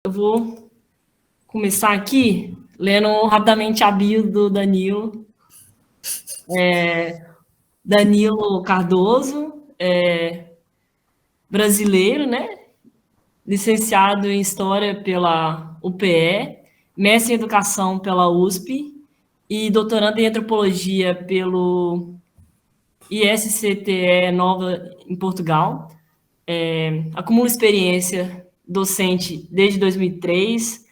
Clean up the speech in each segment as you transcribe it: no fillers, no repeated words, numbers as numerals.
Eu vou começar aqui lendo rapidamente a bio do Danilo. Danilo Cardoso, brasileiro, né? Licenciado em História pela UPE, mestre em Educação pela USP e doutorando em Antropologia pelo ISCTE Nova em Portugal. Acumula experiência docente desde 2003,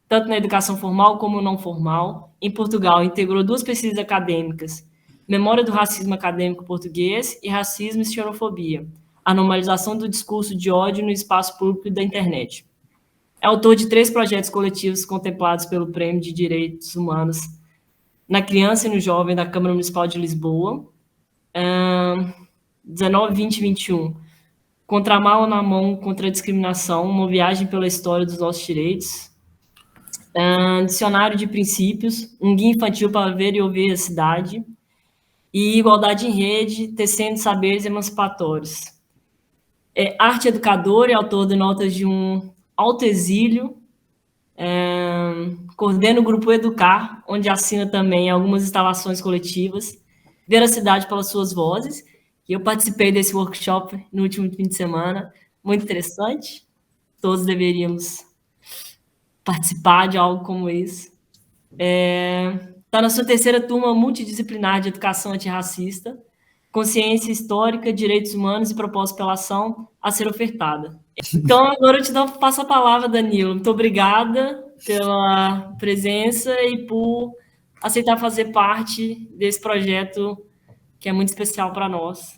tanto na educação formal como não formal. Em Portugal, integrou 2 pesquisas acadêmicas, Memória do Racismo Acadêmico Português e Racismo e Xenofobia, a normalização do discurso de ódio no espaço público da internet. É autor de 3 projetos coletivos contemplados pelo Prêmio de Direitos Humanos na Criança e no Jovem da Câmara Municipal de Lisboa, 19, 20 e 21. Contra a mala na mão, contra a discriminação, uma viagem pela história dos nossos direitos. Dicionário de princípios, um guia infantil para ver e ouvir a cidade. E igualdade em rede, tecendo saberes emancipatórios. Arte educador e autor de notas de um autoexílio. Coordena o grupo Educar, onde assina também algumas instalações coletivas. Ver a cidade pelas suas vozes. E eu participei desse workshop no último fim de semana, muito interessante. Todos deveríamos participar de algo como isso. Está na sua 3ª turma multidisciplinar de educação antirracista, consciência histórica, direitos humanos e propósito pela ação a ser ofertada. Então, agora eu te passo a palavra, Danilo. Muito obrigada pela presença e por aceitar fazer parte desse projeto que é muito especial para nós.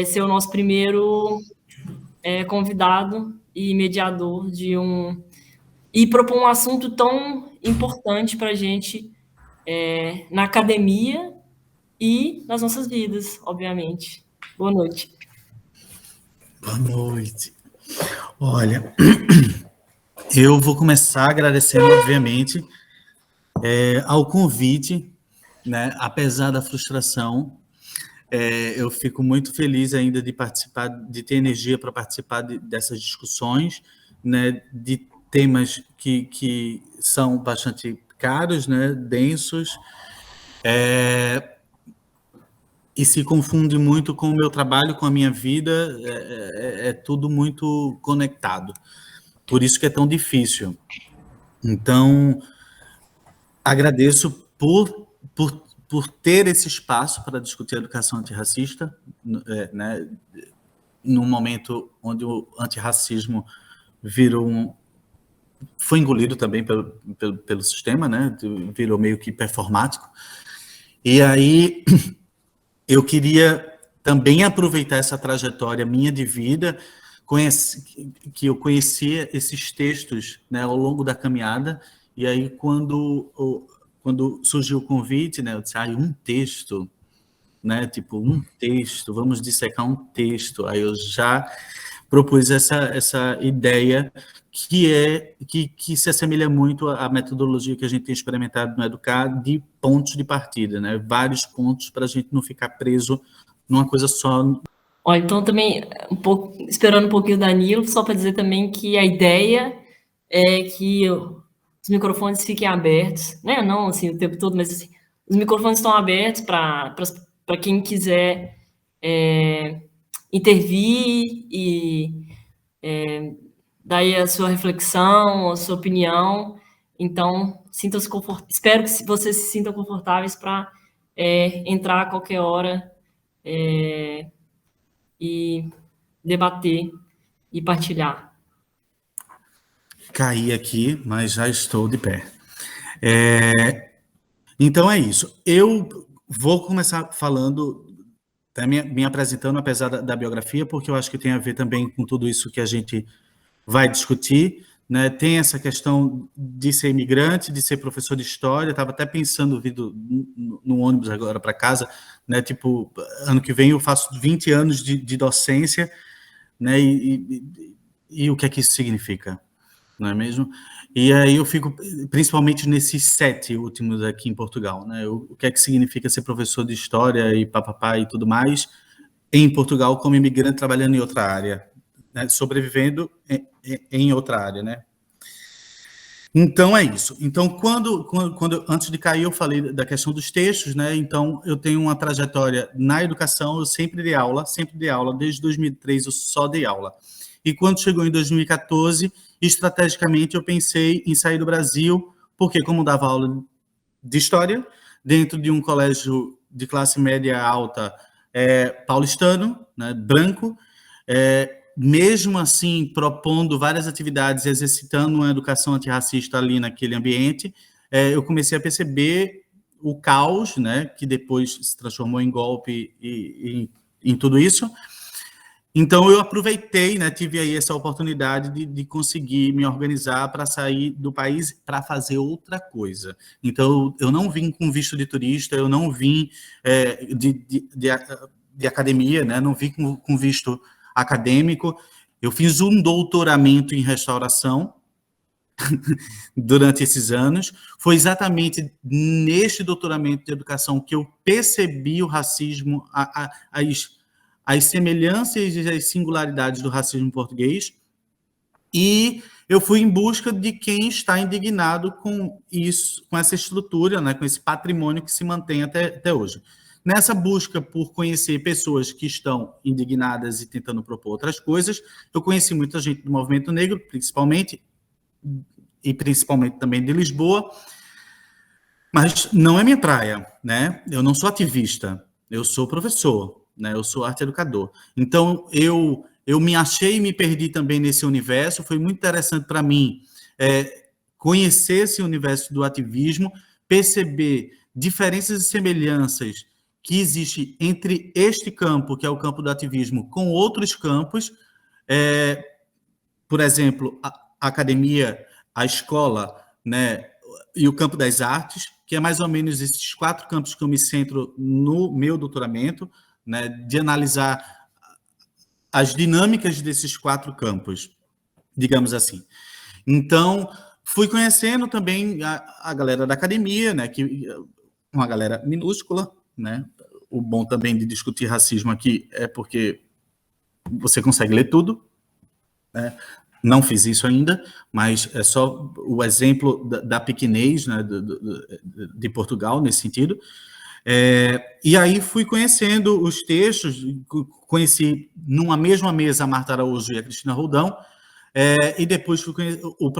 Ser o nosso primeiro convidado e mediador e propor um assunto tão importante para a gente na academia e nas nossas vidas, obviamente. Boa noite. Boa noite. Olha, eu vou começar agradecendo, obviamente, ao convite, né? Apesar da frustração, eu fico muito feliz ainda de participar, de ter energia para participar dessas discussões, né? De temas que são bastante caros, né? Densos, e se confunde muito com o meu trabalho, com a minha vida, é tudo muito conectado. Por isso que é tão difícil. Então, agradeço por ter esse espaço para discutir a educação antirracista, né, num momento onde o antirracismo foi engolido também pelo sistema, né, virou meio que performático. E aí eu queria também aproveitar essa trajetória minha de vida, que eu conhecia esses textos, né, ao longo da caminhada, e aí quando surgiu o convite, né, eu disse, um texto, né, tipo, um texto, vamos dissecar um texto. Aí eu já propus essa ideia que se assemelha muito à metodologia que a gente tem experimentado no Educar, de pontos de partida, né? Vários pontos para a gente não ficar preso numa coisa só. Então também, esperando um pouquinho o Danilo, só para dizer também que a ideia é que os microfones fiquem abertos, né? Não assim o tempo todo, mas assim, os microfones estão abertos para quem quiser intervir e daí a sua reflexão, a sua opinião. Então, espero que vocês se sintam confortáveis para entrar a qualquer hora e debater e partilhar. Caí aqui, mas já estou de pé. Então é isso. Eu vou começar falando, me apresentando, apesar da biografia, porque eu acho que tem a ver também com tudo isso que a gente vai discutir, né? Tem essa questão de ser imigrante, de ser professor de história. Estava até pensando vindo no ônibus agora para casa, né? Tipo, ano que vem eu faço 20 anos de docência, né? E o que é que isso significa, não é mesmo? E aí eu fico, principalmente nesses 7 últimos aqui em Portugal, né? O que é que significa ser professor de história e papapá e tudo mais em Portugal como imigrante trabalhando em outra área, né? Sobrevivendo em outra área, né? Então, é isso. Então, antes de cair, eu falei da questão dos textos, né? Então, eu tenho uma trajetória na educação, eu sempre dei aula, desde 2003 eu só dei aula. E quando chegou em 2014, estrategicamente, eu pensei em sair do Brasil, porque como dava aula de história, dentro de um colégio de classe média alta paulistano, né, branco, mesmo assim propondo várias atividades, exercitando uma educação antirracista ali naquele ambiente, eu comecei a perceber o caos, né, que depois se transformou em golpe e em tudo isso. Então, eu aproveitei, né, tive aí essa oportunidade de conseguir me organizar para sair do país para fazer outra coisa. Então, eu não vim com visto de turista, eu não vim de academia, né, não vim com visto acadêmico. Eu fiz um doutoramento em restauração durante esses anos. Foi exatamente neste doutoramento de educação que eu percebi o racismo, as semelhanças e as singularidades do racismo português, e eu fui em busca de quem está indignado com isso, com essa estrutura, né, com esse patrimônio que se mantém até hoje. Nessa busca por conhecer pessoas que estão indignadas e tentando propor outras coisas, eu conheci muita gente do movimento negro, principalmente também de Lisboa, mas não é minha praia, né? Eu não sou ativista, eu sou professor, né? Eu sou arte educador. Então, eu me achei e me perdi também nesse universo. Foi muito interessante para mim conhecer esse universo do ativismo, perceber diferenças e semelhanças que existem entre este campo, que é o campo do ativismo, com outros campos. Por exemplo, a academia, a escola, né, e o campo das artes, que é mais ou menos esses 4 campos que eu me centro no meu doutoramento, né, de analisar as dinâmicas desses 4 campos, digamos assim. Então, fui conhecendo também a galera da academia, né, que uma galera minúscula, né. O bom também de discutir racismo aqui é porque você consegue ler tudo, né. Não fiz isso ainda, mas é só o exemplo da pequenez, né, de Portugal, nesse sentido. E aí fui conhecendo os textos, conheci numa mesma mesa a Marta Araújo e a Cristina Roldão, e depois fui conhecer o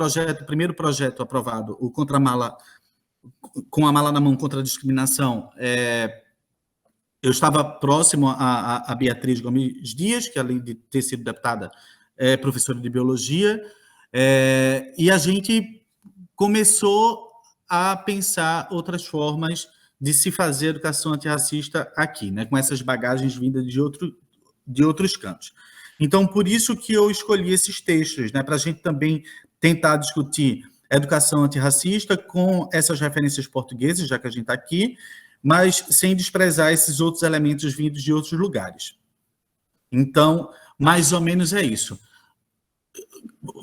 primeiro projeto aprovado, o Contramala, com a mala na mão contra a discriminação. Eu estava próximo a Beatriz Gomes Dias, que além de ter sido deputada, é professora de biologia, e a gente começou a pensar outras formas de se fazer educação antirracista aqui, né, com essas bagagens vindas de outros campos. Então, por isso que eu escolhi esses textos, né, para a gente também tentar discutir educação antirracista com essas referências portuguesas, já que a gente está aqui, mas sem desprezar esses outros elementos vindos de outros lugares. Então, mais ou menos é isso.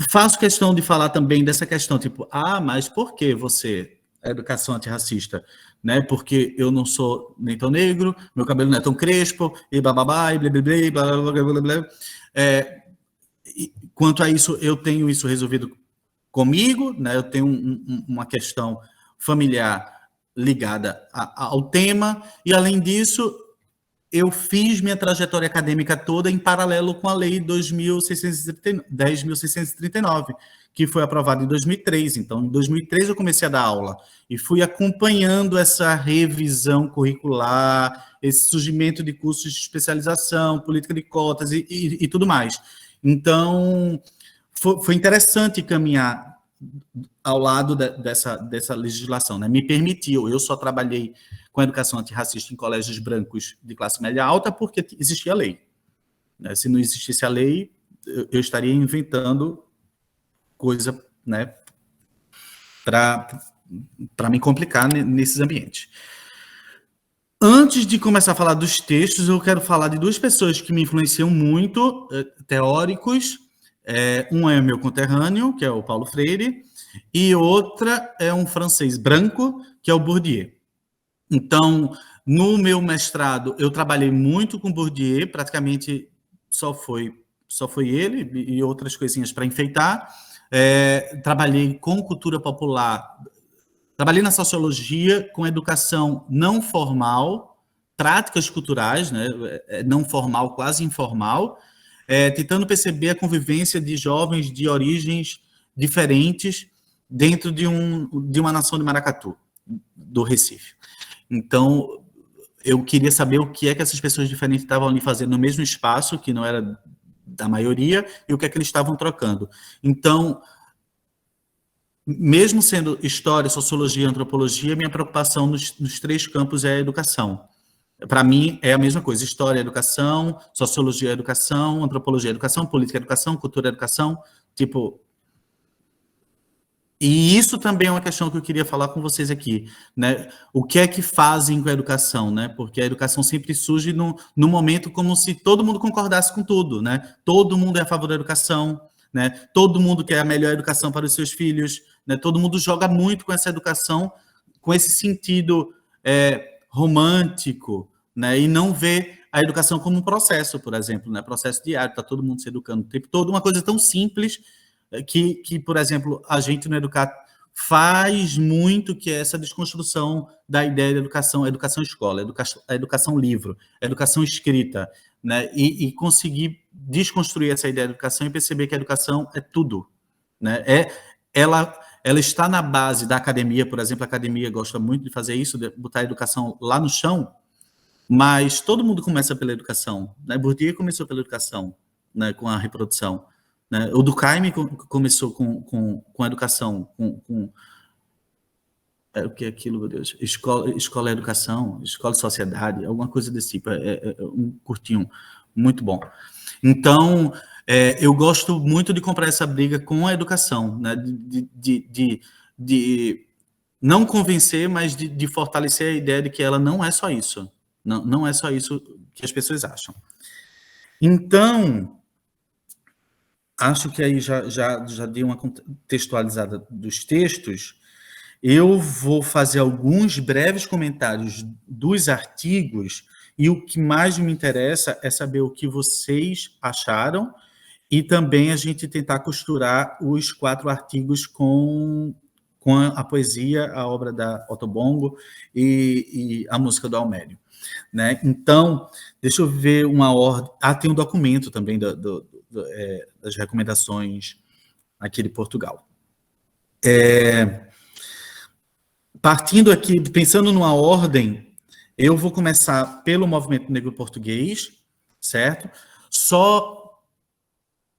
Faço questão de falar também dessa questão, tipo, mas por que você é educação antirracista? Né? Porque eu não sou nem tão negro, meu cabelo não é tão crespo, e bababá, e blá, blá, blá, blá, blá, blá, blá. Quanto a isso, eu tenho isso resolvido comigo, né? Eu tenho uma questão familiar ligada ao tema, e além disso, eu fiz minha trajetória acadêmica toda em paralelo com a Lei 10.639, que foi aprovada em 2003. Então, em 2003 eu comecei a dar aula e fui acompanhando essa revisão curricular, esse surgimento de cursos de especialização, política de cotas e tudo mais. Então, foi interessante caminhar ao lado dessa legislação, né? Me permitiu, eu só trabalhei com a educação antirracista em colégios brancos de classe média alta porque existia a lei. Se não existisse a lei, eu estaria inventando coisa, né, para me complicar nesses ambientes. Antes de começar a falar dos textos, eu quero falar de 2 pessoas que me influenciam muito, teóricos. Um é meu conterrâneo, que é o Paulo Freire, e outra é um francês branco, que é o Bourdieu. Então, no meu mestrado, eu trabalhei muito com Bourdieu, praticamente só foi ele e outras coisinhas para enfeitar. trabalhei com cultura popular, trabalhei na sociologia com educação não formal, práticas culturais, né, não formal, quase informal, tentando perceber a convivência de jovens de origens diferentes dentro de uma nação de maracatu, do Recife. Então, eu queria saber o que é que essas pessoas diferentes estavam ali fazendo no mesmo espaço, que não era da maioria, e o que é que eles estavam trocando. Então, mesmo sendo história, sociologia, antropologia, minha preocupação nos 3 campos é a educação. Para mim, é a mesma coisa. História, educação, sociologia, educação, antropologia, educação, política, educação, cultura, educação. Tipo, e isso também é uma questão que eu queria falar com vocês aqui, né? O que é que fazem com a educação, né? Porque a educação sempre surge no momento como se todo mundo concordasse com tudo, né? Todo mundo é a favor da educação, né? Todo mundo quer a melhor educação para os seus filhos, né? Todo mundo joga muito com essa educação, com esse sentido romântico, né? E não vê a educação como um processo, por exemplo, né? Processo diário, está todo mundo se educando o tempo todo, uma coisa tão simples que, por exemplo, a gente no Educar faz muito, que é essa desconstrução da ideia de educação, educação escola, educação livro, educação escrita, né? E conseguir desconstruir essa ideia de educação e perceber que a educação é tudo, né? Ela está na base da academia, por exemplo, a academia gosta muito de fazer isso, de botar a educação lá no chão, mas todo mundo começa pela educação, né? Bourdieu começou pela educação, né? Com a reprodução. Né? O Durkheim começou com a educação, o que é aquilo, meu Deus? Escola e educação, escola e sociedade, alguma coisa desse tipo, um curtinho, muito bom. Então, eu gosto muito de comprar essa briga com a educação, né? de não convencer, mas de fortalecer a ideia de que ela não é só isso, não é só isso que as pessoas acham. Então, acho que aí já dei uma contextualizada dos textos. Eu vou fazer alguns breves comentários dos artigos e o que mais me interessa é saber o que vocês acharam e também a gente tentar costurar os 4 artigos com a poesia, a obra da Otto Bongo e a música do Almério. Né? Então, deixa eu ver uma ordem. Tem um documento também das recomendações aqui de Portugal. Partindo aqui, pensando numa ordem, eu vou começar pelo movimento negro português, certo? Só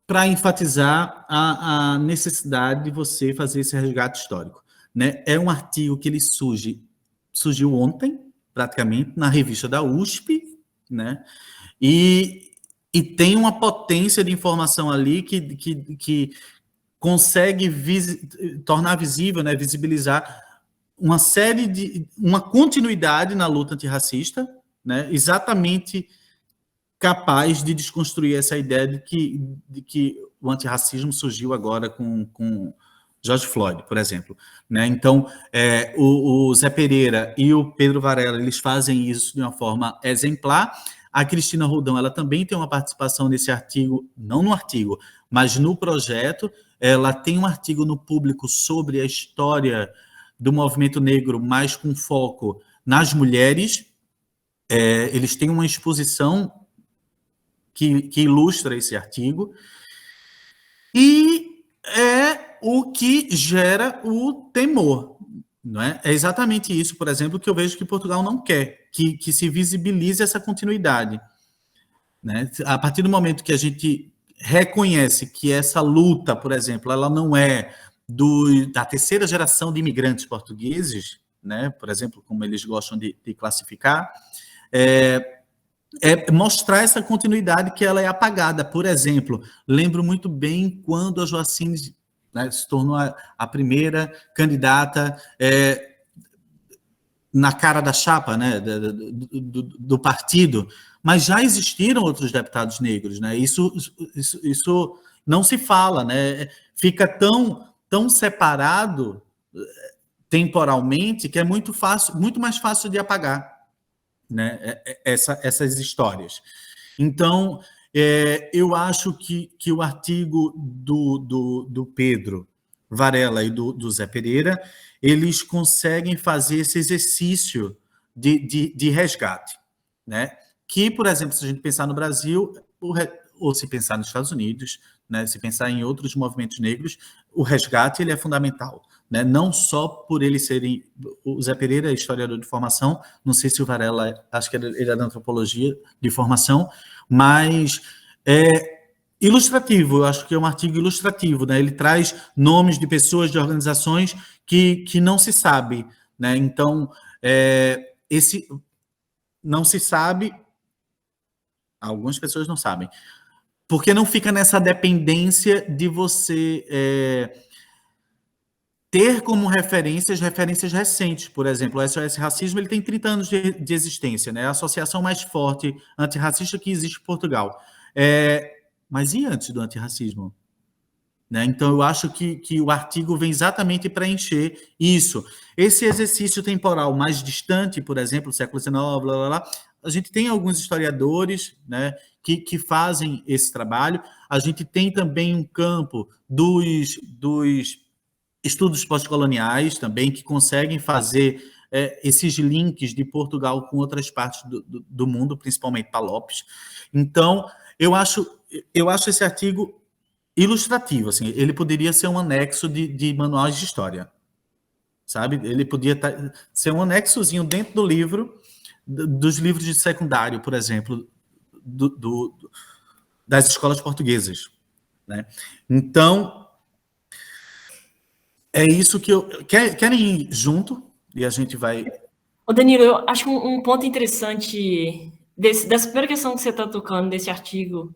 para enfatizar a necessidade de você fazer esse resgate histórico. Né? É um artigo que ele surgiu ontem, praticamente, na revista da USP, né? E tem uma potência de informação ali que consegue tornar visível, né, visibilizar uma continuidade na luta antirracista, né, exatamente capaz de desconstruir essa ideia de que o antirracismo surgiu agora com George Floyd, por exemplo. Né? Então, o Zé Pereira e o Pedro Varela, eles fazem isso de uma forma exemplar. A Cristina Roldão, ela também tem uma participação nesse artigo, não no artigo, mas no projeto. Ela tem um artigo no Público sobre a história do movimento negro, mais com foco nas mulheres. Eles têm uma exposição que ilustra esse artigo. E é o que gera o temor. Não é? É exatamente isso, por exemplo, que eu vejo que Portugal não quer, que se visibilize essa continuidade. Né? A partir do momento que a gente reconhece que essa luta, por exemplo, ela não é da terceira geração de imigrantes portugueses, né? Por exemplo, como eles gostam de classificar, mostrar essa continuidade que ela é apagada. Por exemplo, lembro muito bem quando a Joacine, né, se tornou a primeira candidata na cara da chapa, né, do partido, mas já existiram outros deputados negros, né? Isso não se fala, né? Fica tão separado temporalmente que é muito mais fácil de apagar, né? Essas histórias. Então, Eu acho que o artigo do Pedro Varela e do Zé Pereira, eles conseguem fazer esse exercício de resgate, né? Que, por exemplo, se a gente pensar no Brasil, ou se pensar nos Estados Unidos, né, se pensar em outros movimentos negros, o resgate ele é fundamental, né? Não só por eles serem... O Zé Pereira é historiador de formação, não sei se o Varela, acho que ele é da antropologia de formação, mas ilustrativo, eu acho que é um artigo ilustrativo, né? Ele traz nomes de pessoas, de organizações que não se sabe, né? Então, esse não se sabe, algumas pessoas não sabem, porque não fica nessa dependência de você ter como referências recentes. Por exemplo, o SOS Racismo ele tem 30 anos de existência, né? A associação mais forte antirracista que existe em Portugal. Mas e antes do antirracismo? Né? Então, eu acho que o artigo vem exatamente para encher isso. Esse exercício temporal mais distante, por exemplo, século XIX, blá, blá, blá, a gente tem alguns historiadores, né, que fazem esse trabalho. A gente tem também um campo dos estudos pós-coloniais também, que conseguem fazer esses links de Portugal com outras partes do mundo, principalmente Palopes. Então, eu acho esse artigo ilustrativo, assim, ele poderia ser um anexo de manuais de história, sabe? Ele podia ser um anexozinho dentro do livro, dos livros de secundário, por exemplo, das escolas portuguesas, né? Então, é isso que eu... Querem ir junto? E a gente vai... Ô Danilo, eu acho que um ponto interessante dessa primeira questão que você está tocando, desse artigo,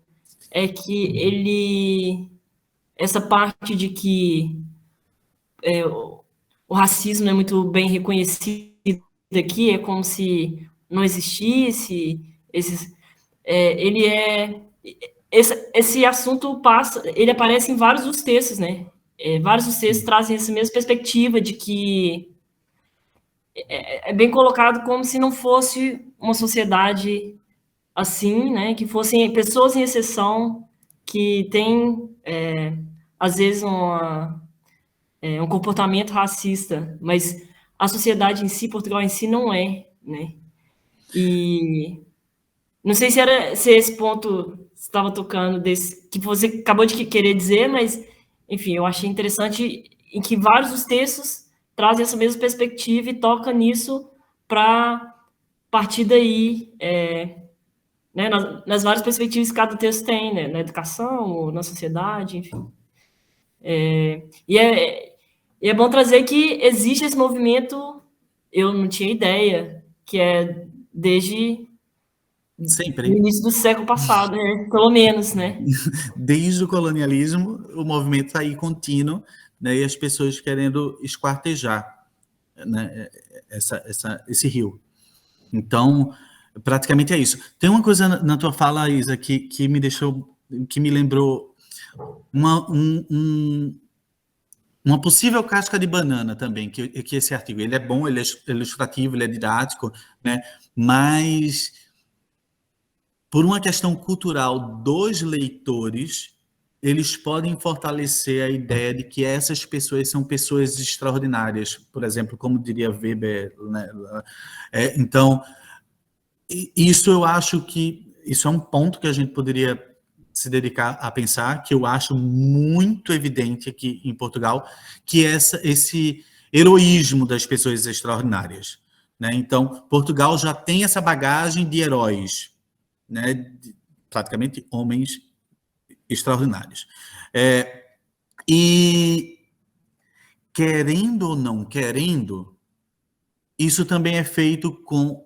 é que essa parte de que o racismo não é muito bem reconhecido aqui, é como se não existisse, esse assunto ele aparece em vários dos textos, né? Vários dos textos trazem essa mesma perspectiva de que é bem colocado como se não fosse uma sociedade assim, né? Que fossem pessoas em exceção que têm, às vezes, um comportamento racista, mas a sociedade em si, Portugal em si, não é, né? E não sei se esse ponto estava tocando desse que você acabou de querer dizer, mas enfim, eu achei interessante em que vários dos textos trazem essa mesma perspectiva e toca nisso para partir daí, né, nas várias perspectivas que cada texto tem, né, na educação, ou na sociedade, enfim. E é bom trazer que existe esse movimento, eu não tinha ideia, que é desde Sempre. o início do século passado, pelo menos, né? Desde o colonialismo, o movimento está aí contínuo, né, e as pessoas querendo esquartejar, né, esse rio. Então, praticamente é isso. Tem uma coisa na tua fala, Isa, que me lembrou uma possível casca de banana também, que esse artigo, ele é bom, ele é ilustrativo, ele é didático, né, mas por uma questão cultural dos leitores, eles podem fortalecer a ideia de que essas pessoas são pessoas extraordinárias, por exemplo, como diria Weber, né? Então, isso eu acho que isso é um ponto que a gente poderia se dedicar a pensar, que eu acho muito evidente aqui em Portugal, que é esse heroísmo das pessoas extraordinárias, né? Então, Portugal já tem essa bagagem de heróis, né? Praticamente homens extraordinários. E querendo ou não querendo, isso também é feito com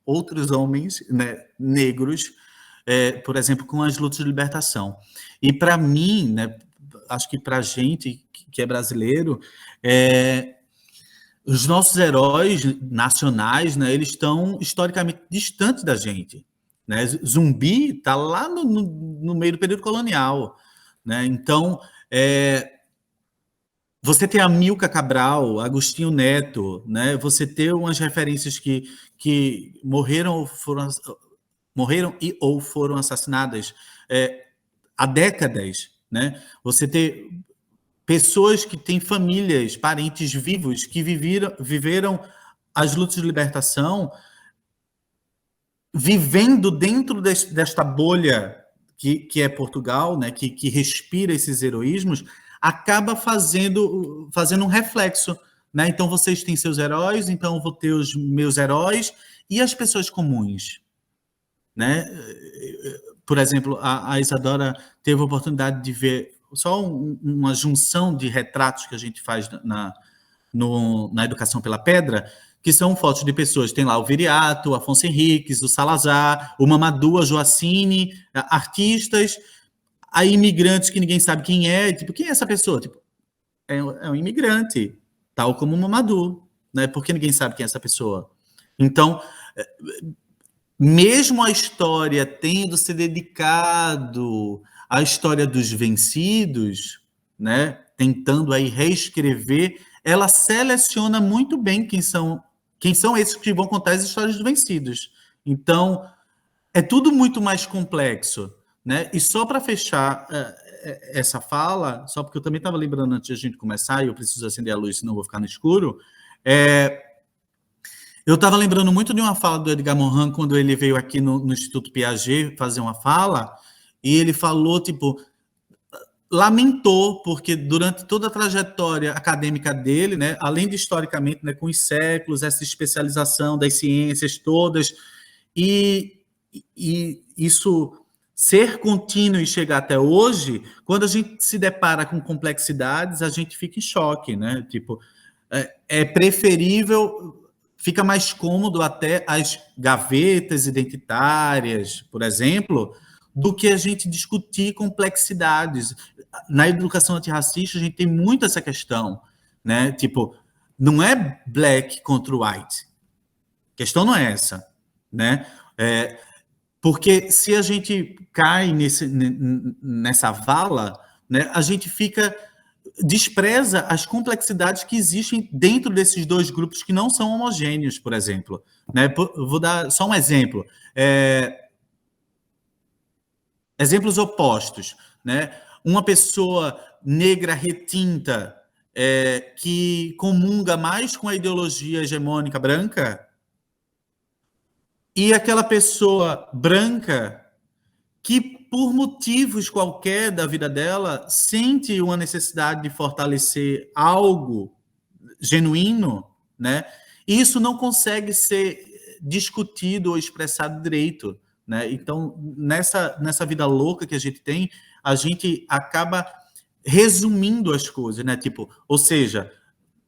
outros homens, né, negros, por exemplo, com as lutas de libertação. E para mim, né, acho que para a gente que é brasileiro, os nossos heróis nacionais, né, eles estão historicamente distantes da gente. Né? Zumbi está lá no meio do período colonial. Né? Então, você ter Amílcar Cabral, Agostinho Neto, né? Você ter umas referências que morreram e ou foram assassinadas há décadas, né? Você ter pessoas que têm famílias, parentes vivos, que viveram as lutas de libertação, vivendo dentro desta bolha que é Portugal, né? Que respira esses heroísmos, acaba fazendo um reflexo, né? Então, vocês têm seus heróis, então eu vou ter os meus heróis e as pessoas comuns, né? Por exemplo, a Isadora teve a oportunidade de ver só uma junção de retratos que a gente faz na Educação pela Pedra, que são fotos de pessoas. Tem lá o Viriato, o Afonso Henriques, o Salazar, o Mamadou, a Joacine, artistas, aí imigrantes que ninguém sabe quem é. Tipo, quem é essa pessoa? Tipo, é um imigrante, tal como o Mamadou, né? Porque ninguém sabe quem é essa pessoa. Então, mesmo a história tendo se dedicado à história dos vencidos, né? Tentando aí reescrever, ela seleciona muito bem quem são esses que vão contar as histórias dos vencidos. Então, é tudo muito mais complexo, né? E só para fechar essa fala, só porque eu também estava lembrando antes de a gente começar, e eu preciso acender a luz, senão eu vou ficar no escuro, eu estava lembrando muito de uma fala do Edgar Morin, quando ele veio aqui no Instituto Piaget fazer uma fala, e ele falou, tipo, lamentou, porque durante toda a trajetória acadêmica dele, né, além de historicamente, né, com os séculos, essa especialização das ciências todas, e isso ser contínuo e chegar até hoje, quando a gente se depara com complexidades, a gente fica em choque, né? Tipo, é preferível, fica mais cômodo até as gavetas identitárias, por exemplo, do que a gente discutir complexidades. Na educação antirracista, a gente tem muito essa questão, né? Tipo, não é black contra white. A questão não é essa, né? Porque se a gente cai nessa vala, né, a gente despreza as complexidades que existem dentro desses dois grupos que não são homogêneos, por exemplo. Né? Vou dar só um exemplo. Exemplos opostos. Né? Uma pessoa negra retinta que comunga mais com a ideologia hegemônica branca e aquela pessoa branca que, por motivos qualquer da vida dela, sente uma necessidade de fortalecer algo genuíno, né? E isso não consegue ser discutido ou expressado direito, né? Então, nessa vida louca que a gente acaba resumindo as coisas, né? Tipo, ou seja,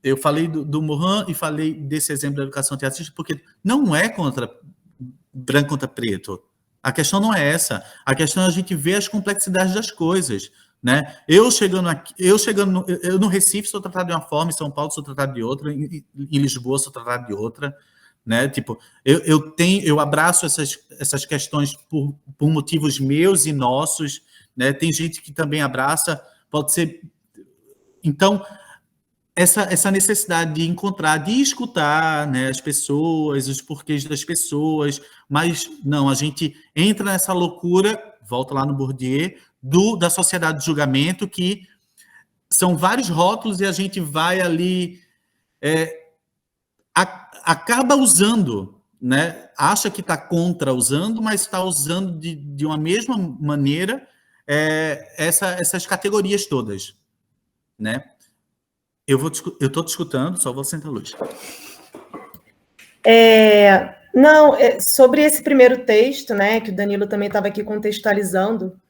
eu falei do Morin e falei desse exemplo da educação antirracista porque não é contra branco contra preto. A questão não é essa. A questão é a gente ver as complexidades das coisas, né? Eu no Recife sou tratado de uma forma, em São Paulo sou tratado de outra, em Lisboa sou tratado de outra, né? Tipo, eu abraço essas questões por motivos meus e nossos, né? Tem gente que também abraça, pode ser. Então, essa necessidade de encontrar, de escutar, né, as pessoas, os porquês das pessoas, mas não, a gente entra nessa loucura, volta lá no Bourdieu, da sociedade de julgamento, que são vários rótulos e a gente vai ali, acaba usando, né, acha que está contra usando, mas está usando de uma mesma maneira essas categorias todas, né? Eu estou te escutando, só vou sentar a luz. Não, sobre esse primeiro texto, né, que o Danilo também estava aqui contextualizando,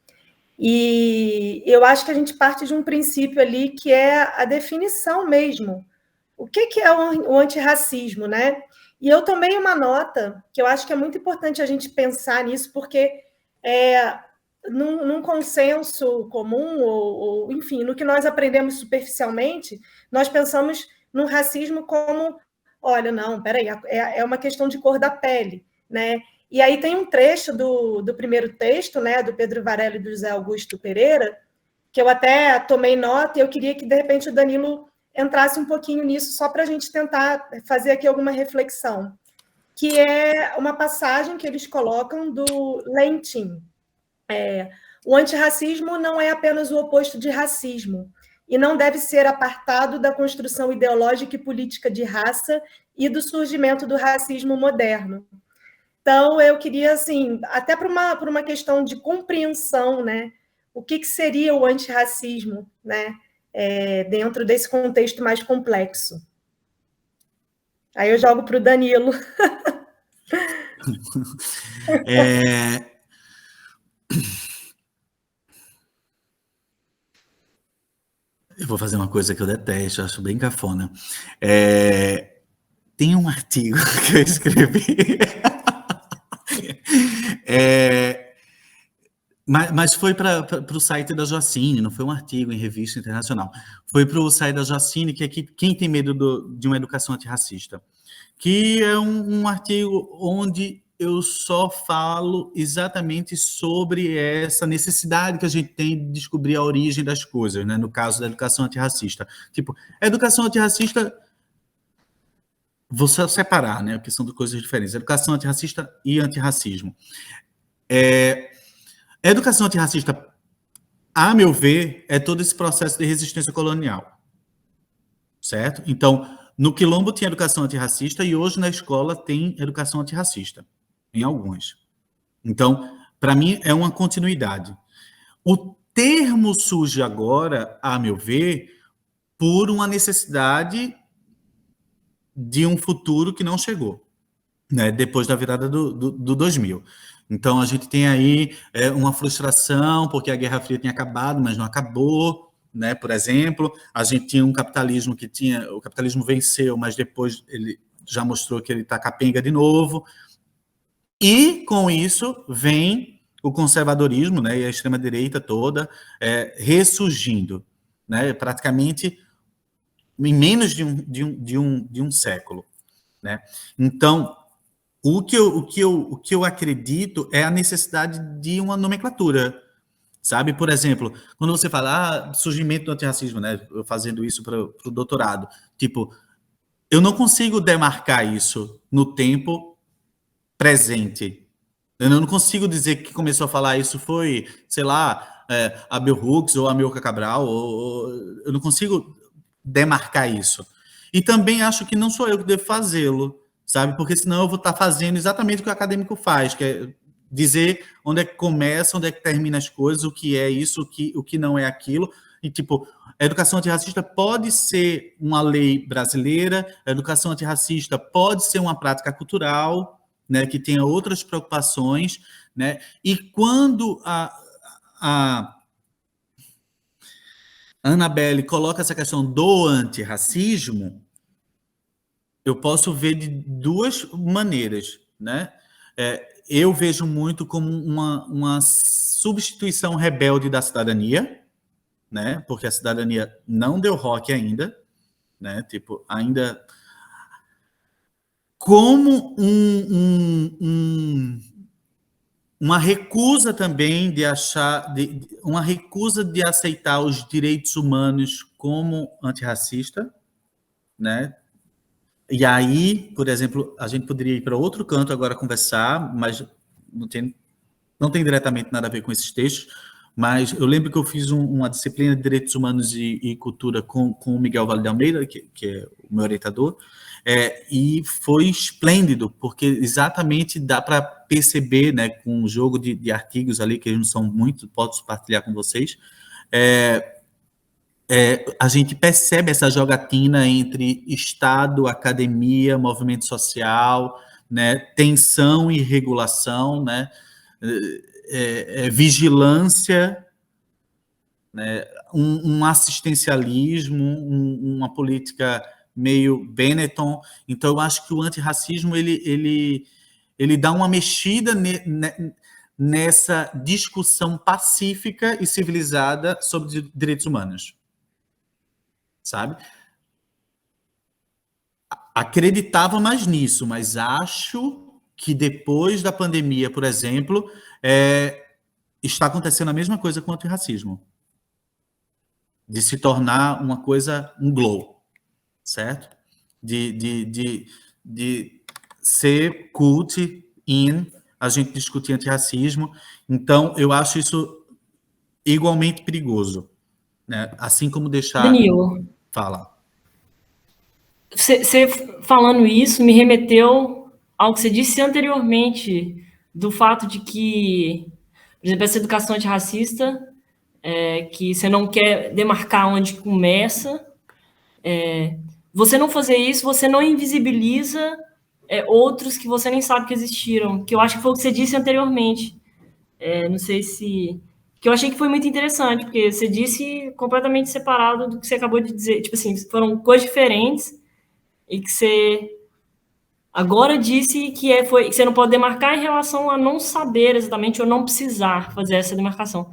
e eu acho que a gente parte de um princípio ali que é a definição mesmo. O que é o antirracismo, né? E eu tomei uma nota que eu acho que é muito importante a gente pensar nisso, porque num consenso comum, ou enfim, no que nós aprendemos superficialmente, nós pensamos no racismo como, olha, não, peraí, é uma questão de cor da pele, né? E aí tem um trecho do primeiro texto, né, do Pedro Varela e do José Augusto Pereira, que eu até tomei nota e eu queria que, de repente, o Danilo entrasse um pouquinho nisso, só para a gente tentar fazer aqui alguma reflexão, que é uma passagem que eles colocam do Lentin. O antirracismo não é apenas o oposto de racismo e não deve ser apartado da construção ideológica e política de raça e do surgimento do racismo moderno. Então, eu queria, assim, até por uma questão de compreensão, né, o que seria o antirracismo, né, dentro desse contexto mais complexo. Aí eu jogo para o Danilo. Eu vou fazer uma coisa que eu detesto, eu acho bem cafona. Tem um artigo que eu escrevi. Mas foi para o site da Joacine, não foi um artigo em revista internacional. Foi para o site da Joacine, que é Quem Tem Medo de uma Educação Antirracista, que é um artigo onde eu só falo exatamente sobre essa necessidade que a gente tem de descobrir a origem das coisas, né? No caso da educação antirracista. Tipo, a educação antirracista, vou só separar, né? Porque são duas coisas diferentes. Educação antirracista e antirracismo. A educação antirracista, a meu ver, é todo esse processo de resistência colonial. Certo? Então, no Quilombo tinha educação antirracista e hoje na escola tem educação antirracista, em alguns. Então, para mim, é uma continuidade. O termo surge agora, a meu ver, por uma necessidade de um futuro que não chegou, né? Depois da virada do 2000. Então, a gente tem aí uma frustração, porque a Guerra Fria tinha acabado, mas não acabou, né? Por exemplo, a gente tinha um capitalismo o capitalismo venceu, mas depois ele já mostrou que ele está capenga de novo. E, com isso, vem o conservadorismo, né? E a extrema-direita toda ressurgindo, né? Praticamente em menos de um século, né? Então, o que eu acredito é a necessidade de uma nomenclatura, sabe? Por exemplo, quando você fala surgimento do antirracismo, né? Eu fazendo isso para o doutorado, tipo, eu não consigo demarcar isso no tempo presente. Eu não consigo dizer que começou a falar isso foi, sei lá, a Bell Hooks ou a Amilcar Cabral, eu não consigo demarcar isso. E também acho que não sou eu que devo fazê-lo, sabe? Porque senão eu vou estar fazendo exatamente o que o acadêmico faz, que é dizer onde é que começa, onde é que termina as coisas, o que é isso, o que não é aquilo. E, tipo, a educação antirracista pode ser uma lei brasileira, a educação antirracista pode ser uma prática cultural, né, que tenha outras preocupações, né? E quando a Annabelle coloca essa questão do antirracismo, eu posso ver de duas maneiras, né? Eu vejo muito como uma substituição rebelde da cidadania, né? Porque a cidadania não deu roque ainda, né? Tipo, ainda como uma recusa também uma recusa de aceitar os direitos humanos como antirracista, né? E aí, por exemplo, a gente poderia ir para outro canto agora conversar, mas não tem diretamente nada a ver com esses textos, mas eu lembro que eu fiz uma disciplina de Direitos Humanos e Cultura com o Miguel Vale de Almeida, que é o meu orientador, e foi esplêndido, porque exatamente dá para perceber, né, com um jogo de artigos ali, que eles não são muito, posso partilhar com vocês, a gente percebe essa jogatina entre Estado, academia, movimento social, né, tensão e regulação, né, vigilância, né, um assistencialismo, uma política meio Benetton. Então, eu acho que o antirracismo ele dá uma mexida nessa discussão pacífica e civilizada sobre direitos humanos. Sabe? Acreditava mais nisso, mas acho que depois da pandemia, por exemplo, está acontecendo a mesma coisa com o antirracismo. De se tornar uma coisa, um glow, certo? De ser cult in a gente discutir antirracismo. Então, eu acho isso igualmente perigoso, né? Assim como deixar... Danilo, Fala. você falando isso me remeteu ao que você disse anteriormente, do fato de que, por exemplo, essa educação antirracista, que você não quer demarcar onde começa, você não fazer isso, você não invisibiliza outros que você nem sabe que existiram, que eu acho que foi o que você disse anteriormente. Não sei se... Que eu achei que foi muito interessante, porque você disse completamente separado do que você acabou de dizer. Tipo assim, foram coisas diferentes e que você agora disse que que você não pode demarcar em relação a não saber exatamente ou não precisar fazer essa demarcação.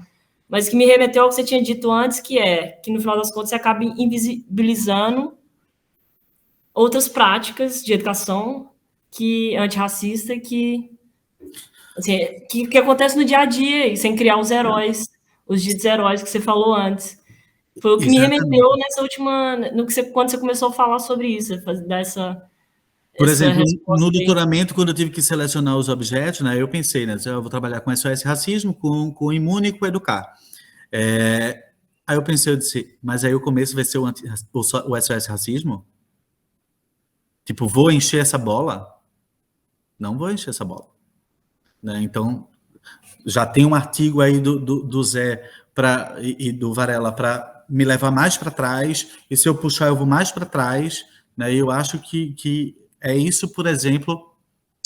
Mas que me remeteu ao que você tinha dito antes, que no final das contas você acaba invisibilizando outras práticas de educação antirracista assim, que acontece no dia a dia, sem criar os heróis, os ditos heróis que você falou antes. Foi o que me remeteu nessa última, quando você começou a falar sobre isso, dar Por exemplo, no aí. doutoramento, quando eu tive que selecionar os objetos, né, eu pensei, né, eu vou trabalhar com SOS Racismo, com Imune e com Educar. Aí eu pensei, eu disse, mas aí o começo vai ser o SOS Racismo? Tipo, vou encher essa bola? Não vou encher essa bola. Né? Então, já tem um artigo aí do Zé e do Varela para me levar mais para trás, e se eu puxar eu vou mais para trás, né? Eu acho que é isso, por exemplo,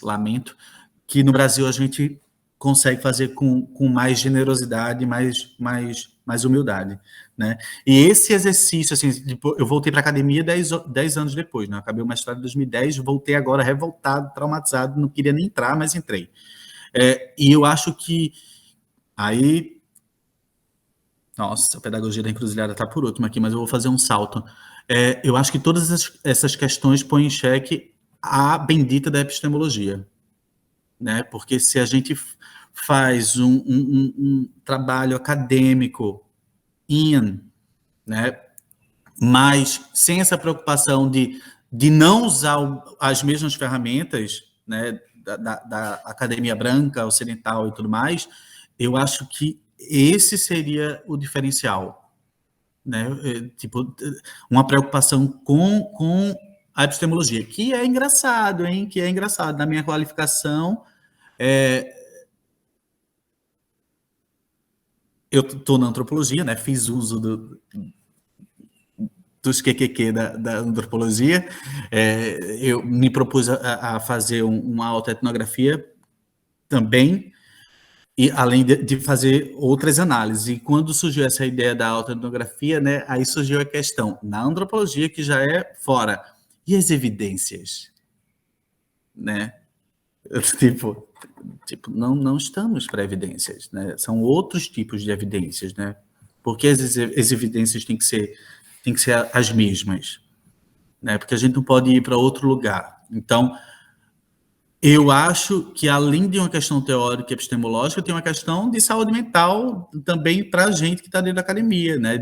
lamento, que no Brasil a gente consegue fazer com mais generosidade, mais humildade, né? E esse exercício, assim, eu voltei para a academia 10 anos depois, né? Eu acabei o mestrado em 2010, voltei agora revoltado, traumatizado, não queria nem entrar, mas entrei. E eu acho que aí... Nossa, a pedagogia da encruzilhada está por último aqui, mas eu vou fazer um salto. Eu acho que todas essas questões põem em xeque a bendita da epistemologia, né? Porque se a gente faz um trabalho acadêmico né? Mas sem essa preocupação de não usar as mesmas ferramentas, né? Da academia branca, ocidental e tudo mais, eu acho que esse seria o diferencial, né? Tipo, uma preocupação com a epistemologia, que é engraçado, hein? Que é engraçado. Na minha qualificação, eu estou na antropologia, né? Fiz uso dos QQQ da antropologia. Eu me propus a fazer uma autoetnografia também, e além de fazer outras análises. E quando surgiu essa ideia da autoetnografia, né, aí surgiu a questão, na antropologia, que já é fora, e as evidências? Né? Tipo não estamos para evidências, né? São outros tipos de evidências, né? Porque as evidências têm que ser as mesmas, né? Porque a gente não pode ir para outro lugar. Então, eu acho que, além de uma questão teórica e epistemológica, tem uma questão de saúde mental também para a gente que está dentro da academia, né?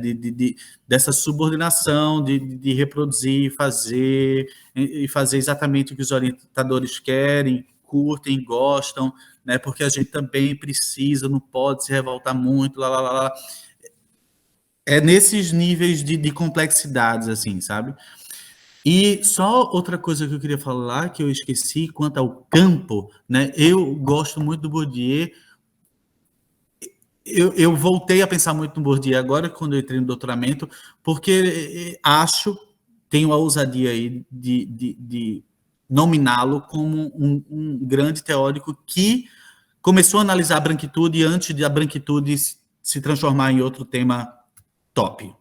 Dessa subordinação, de reproduzir, e fazer exatamente o que os orientadores querem, curtem, gostam, né? Porque a gente também precisa, não pode se revoltar muito, lá, lá, lá, lá. É nesses níveis de complexidades, assim, sabe? E só outra coisa que eu queria falar, que eu esqueci, quanto ao campo, né? Eu gosto muito do Bourdieu. Eu voltei a pensar muito no Bourdieu agora, quando eu entrei no doutoramento, porque tenho a ousadia aí de nominá-lo como um grande teórico que começou a analisar a branquitude antes de a branquitude se transformar em outro tema top.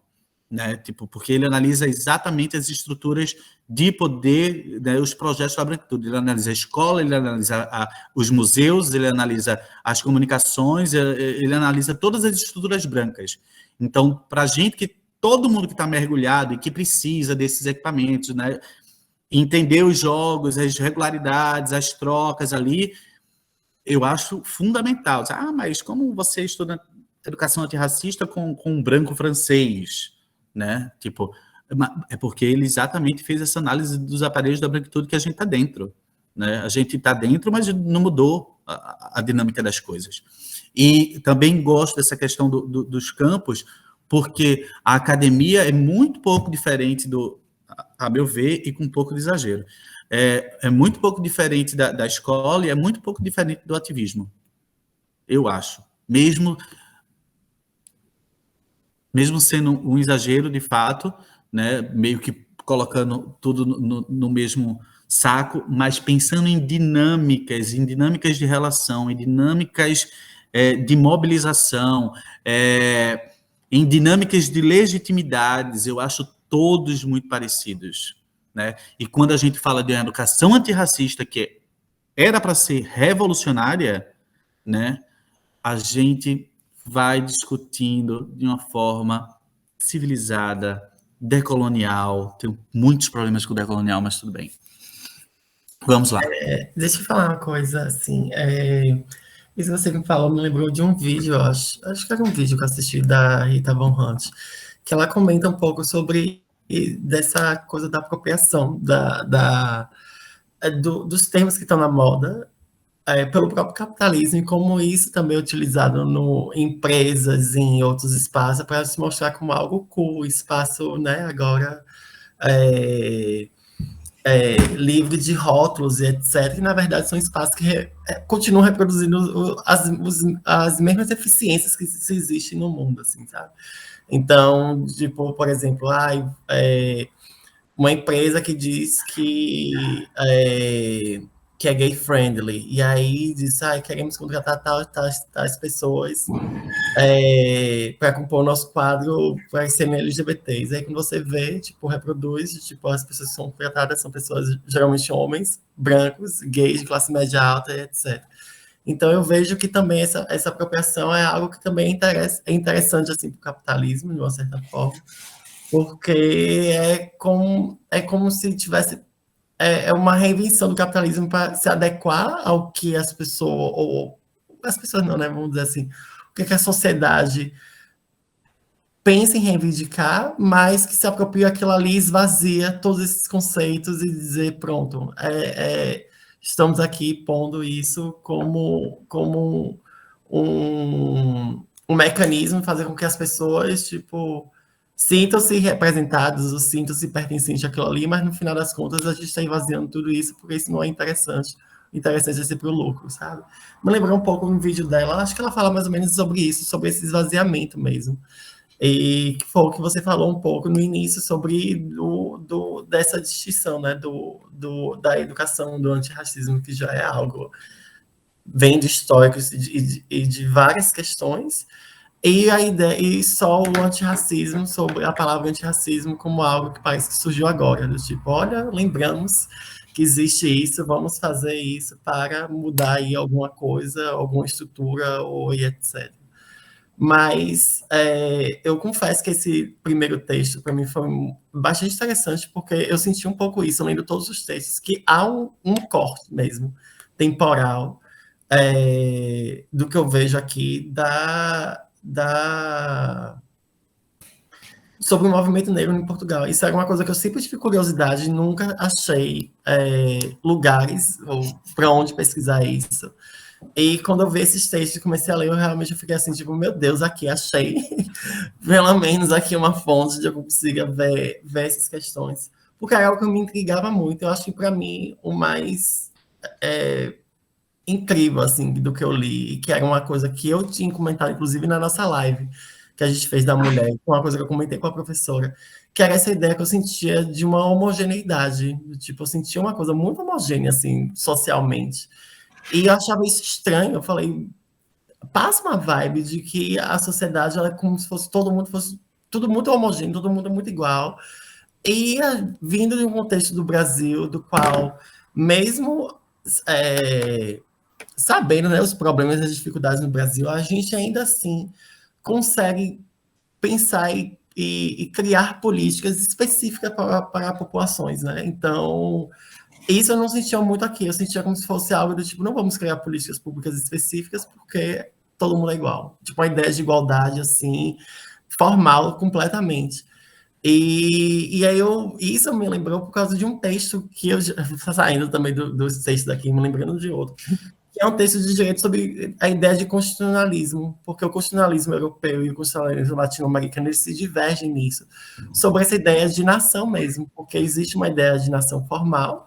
Né? Tipo, porque ele analisa exatamente as estruturas de poder, né, os projetos da branquitude. Ele analisa a escola, ele analisa os museus, ele analisa as comunicações, ele analisa todas as estruturas brancas. Então, para a gente, todo mundo que está mergulhado e que precisa desses equipamentos, né, entender os jogos, as regularidades, as trocas ali, eu acho fundamental. Mas como você estuda educação antirracista com um branco francês? Né? Tipo, é porque ele exatamente fez essa análise dos aparelhos da branquitude que a gente está dentro, né? A gente está dentro, mas não mudou a dinâmica das coisas. E também gosto dessa questão dos campos, porque a academia é muito pouco diferente a meu ver, e com um pouco de exagero. É muito pouco diferente da escola e é muito pouco diferente do ativismo, eu acho. Mesmo sendo um exagero, de fato, né, meio que colocando tudo no mesmo saco, mas pensando em dinâmicas de relação, em dinâmicas de mobilização, em dinâmicas de legitimidades, eu acho todos muito parecidos, né? E quando a gente fala de uma educação antirracista que era para ser revolucionária, né, a gente vai discutindo de uma forma civilizada, decolonial. Tenho muitos problemas com o decolonial, mas tudo bem. Vamos lá. Deixa eu falar uma coisa, assim, isso que você me falou me lembrou de um vídeo, acho que era um vídeo que eu assisti da Rita Von Hunt, que ela comenta um pouco sobre dessa coisa da apropriação dos termos que estão na moda pelo próprio capitalismo e como isso também é utilizado em empresas, em outros espaços, para se mostrar como algo cool, espaço, né, agora livre de rótulos e etc., que na verdade são espaços que continuam reproduzindo as mesmas eficiências que existem no mundo, assim, sabe? Então, tipo, por exemplo, uma empresa que diz que é gay friendly, e aí diz, queremos contratar tais pessoas para compor o nosso quadro para serem LGBTs. Aí quando você vê, tipo, reproduz, tipo, as pessoas que são contratadas são pessoas, geralmente homens, brancos, gays, de classe média alta, etc. Então eu vejo que também essa apropriação é algo que também é interessante, assim, para o capitalismo, de uma certa forma, porque é como se tivesse uma reinvenção do capitalismo para se adequar ao que as pessoas, ou as pessoas não, né, vamos dizer assim, o que a sociedade pensa em reivindicar, mas que se apropria aquilo ali, esvazia todos esses conceitos e dizer, pronto, estamos aqui pondo isso como um mecanismo, fazer com que as pessoas, tipo, sintam-se representados, ou sintam-se pertencentes àquilo ali, mas no final das contas a gente está esvaziando tudo isso, porque isso não é interessante. Interessante é sempre o lucro, sabe? Me lembrou um pouco no vídeo dela, acho que ela fala mais ou menos sobre isso, sobre esse esvaziamento mesmo. E que foi o que você falou um pouco no início sobre dessa distinção, né? Da educação, do antirracismo, que já é algo vem de históricos e de várias questões, e a ideia, e só o antirracismo, sobre a palavra antirracismo como algo que parece que surgiu agora, do tipo, olha, lembramos que existe isso, vamos fazer isso para mudar aí alguma coisa, alguma estrutura, ou etc. Mas eu confesso que esse primeiro texto, para mim, foi bastante interessante, porque eu senti um pouco isso, lendo todos os textos, que há um corte mesmo, temporal, do que eu vejo aqui sobre o movimento negro em Portugal. Isso era uma coisa que eu sempre tive curiosidade, nunca achei lugares para onde pesquisar isso. E quando eu vi esses textos e comecei a ler, eu realmente fiquei assim, tipo, meu Deus, aqui achei pelo menos aqui uma fonte de eu consiga ver essas questões. Porque era algo que me intrigava muito. Eu acho que, para mim, o mais incrível, assim, do que eu li, e que era uma coisa que eu tinha comentado, inclusive, na nossa live, que a gente fez da mulher, uma coisa que eu comentei com a professora, que era essa ideia que eu sentia de uma homogeneidade. Tipo, eu sentia uma coisa muito homogênea, assim, socialmente. E eu achava isso estranho. Eu falei, passa uma vibe de que a sociedade ela é como se fosse tudo muito homogêneo, todo mundo muito igual. E vindo de um contexto do Brasil, do qual, mesmo sabendo, né, os problemas e as dificuldades no Brasil, a gente ainda assim consegue pensar e criar políticas específicas para populações, né? Então, isso eu não sentia muito aqui, eu sentia como se fosse algo do tipo, não vamos criar políticas públicas específicas porque todo mundo é igual. Tipo, uma ideia de igualdade, assim, formal completamente. E aí isso me lembrou por causa de um texto que eu, saindo também dos textos daqui, me lembrando de outro, que é um texto de direito sobre a ideia de constitucionalismo, porque o constitucionalismo europeu e o constitucionalismo latino-americano eles se divergem nisso, sobre essa ideia de nação mesmo, porque existe uma ideia de nação formal,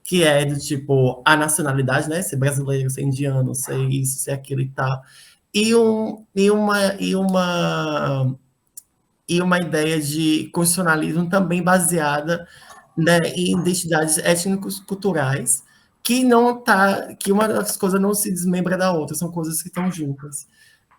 que é do tipo a nacionalidade, né? Ser brasileiro, ser indiano, ser isso, ser aquilo e tal, e uma ideia de constitucionalismo também baseada, né, em identidades étnicos culturais que uma das coisas não se desmembra da outra, são coisas que estão juntas.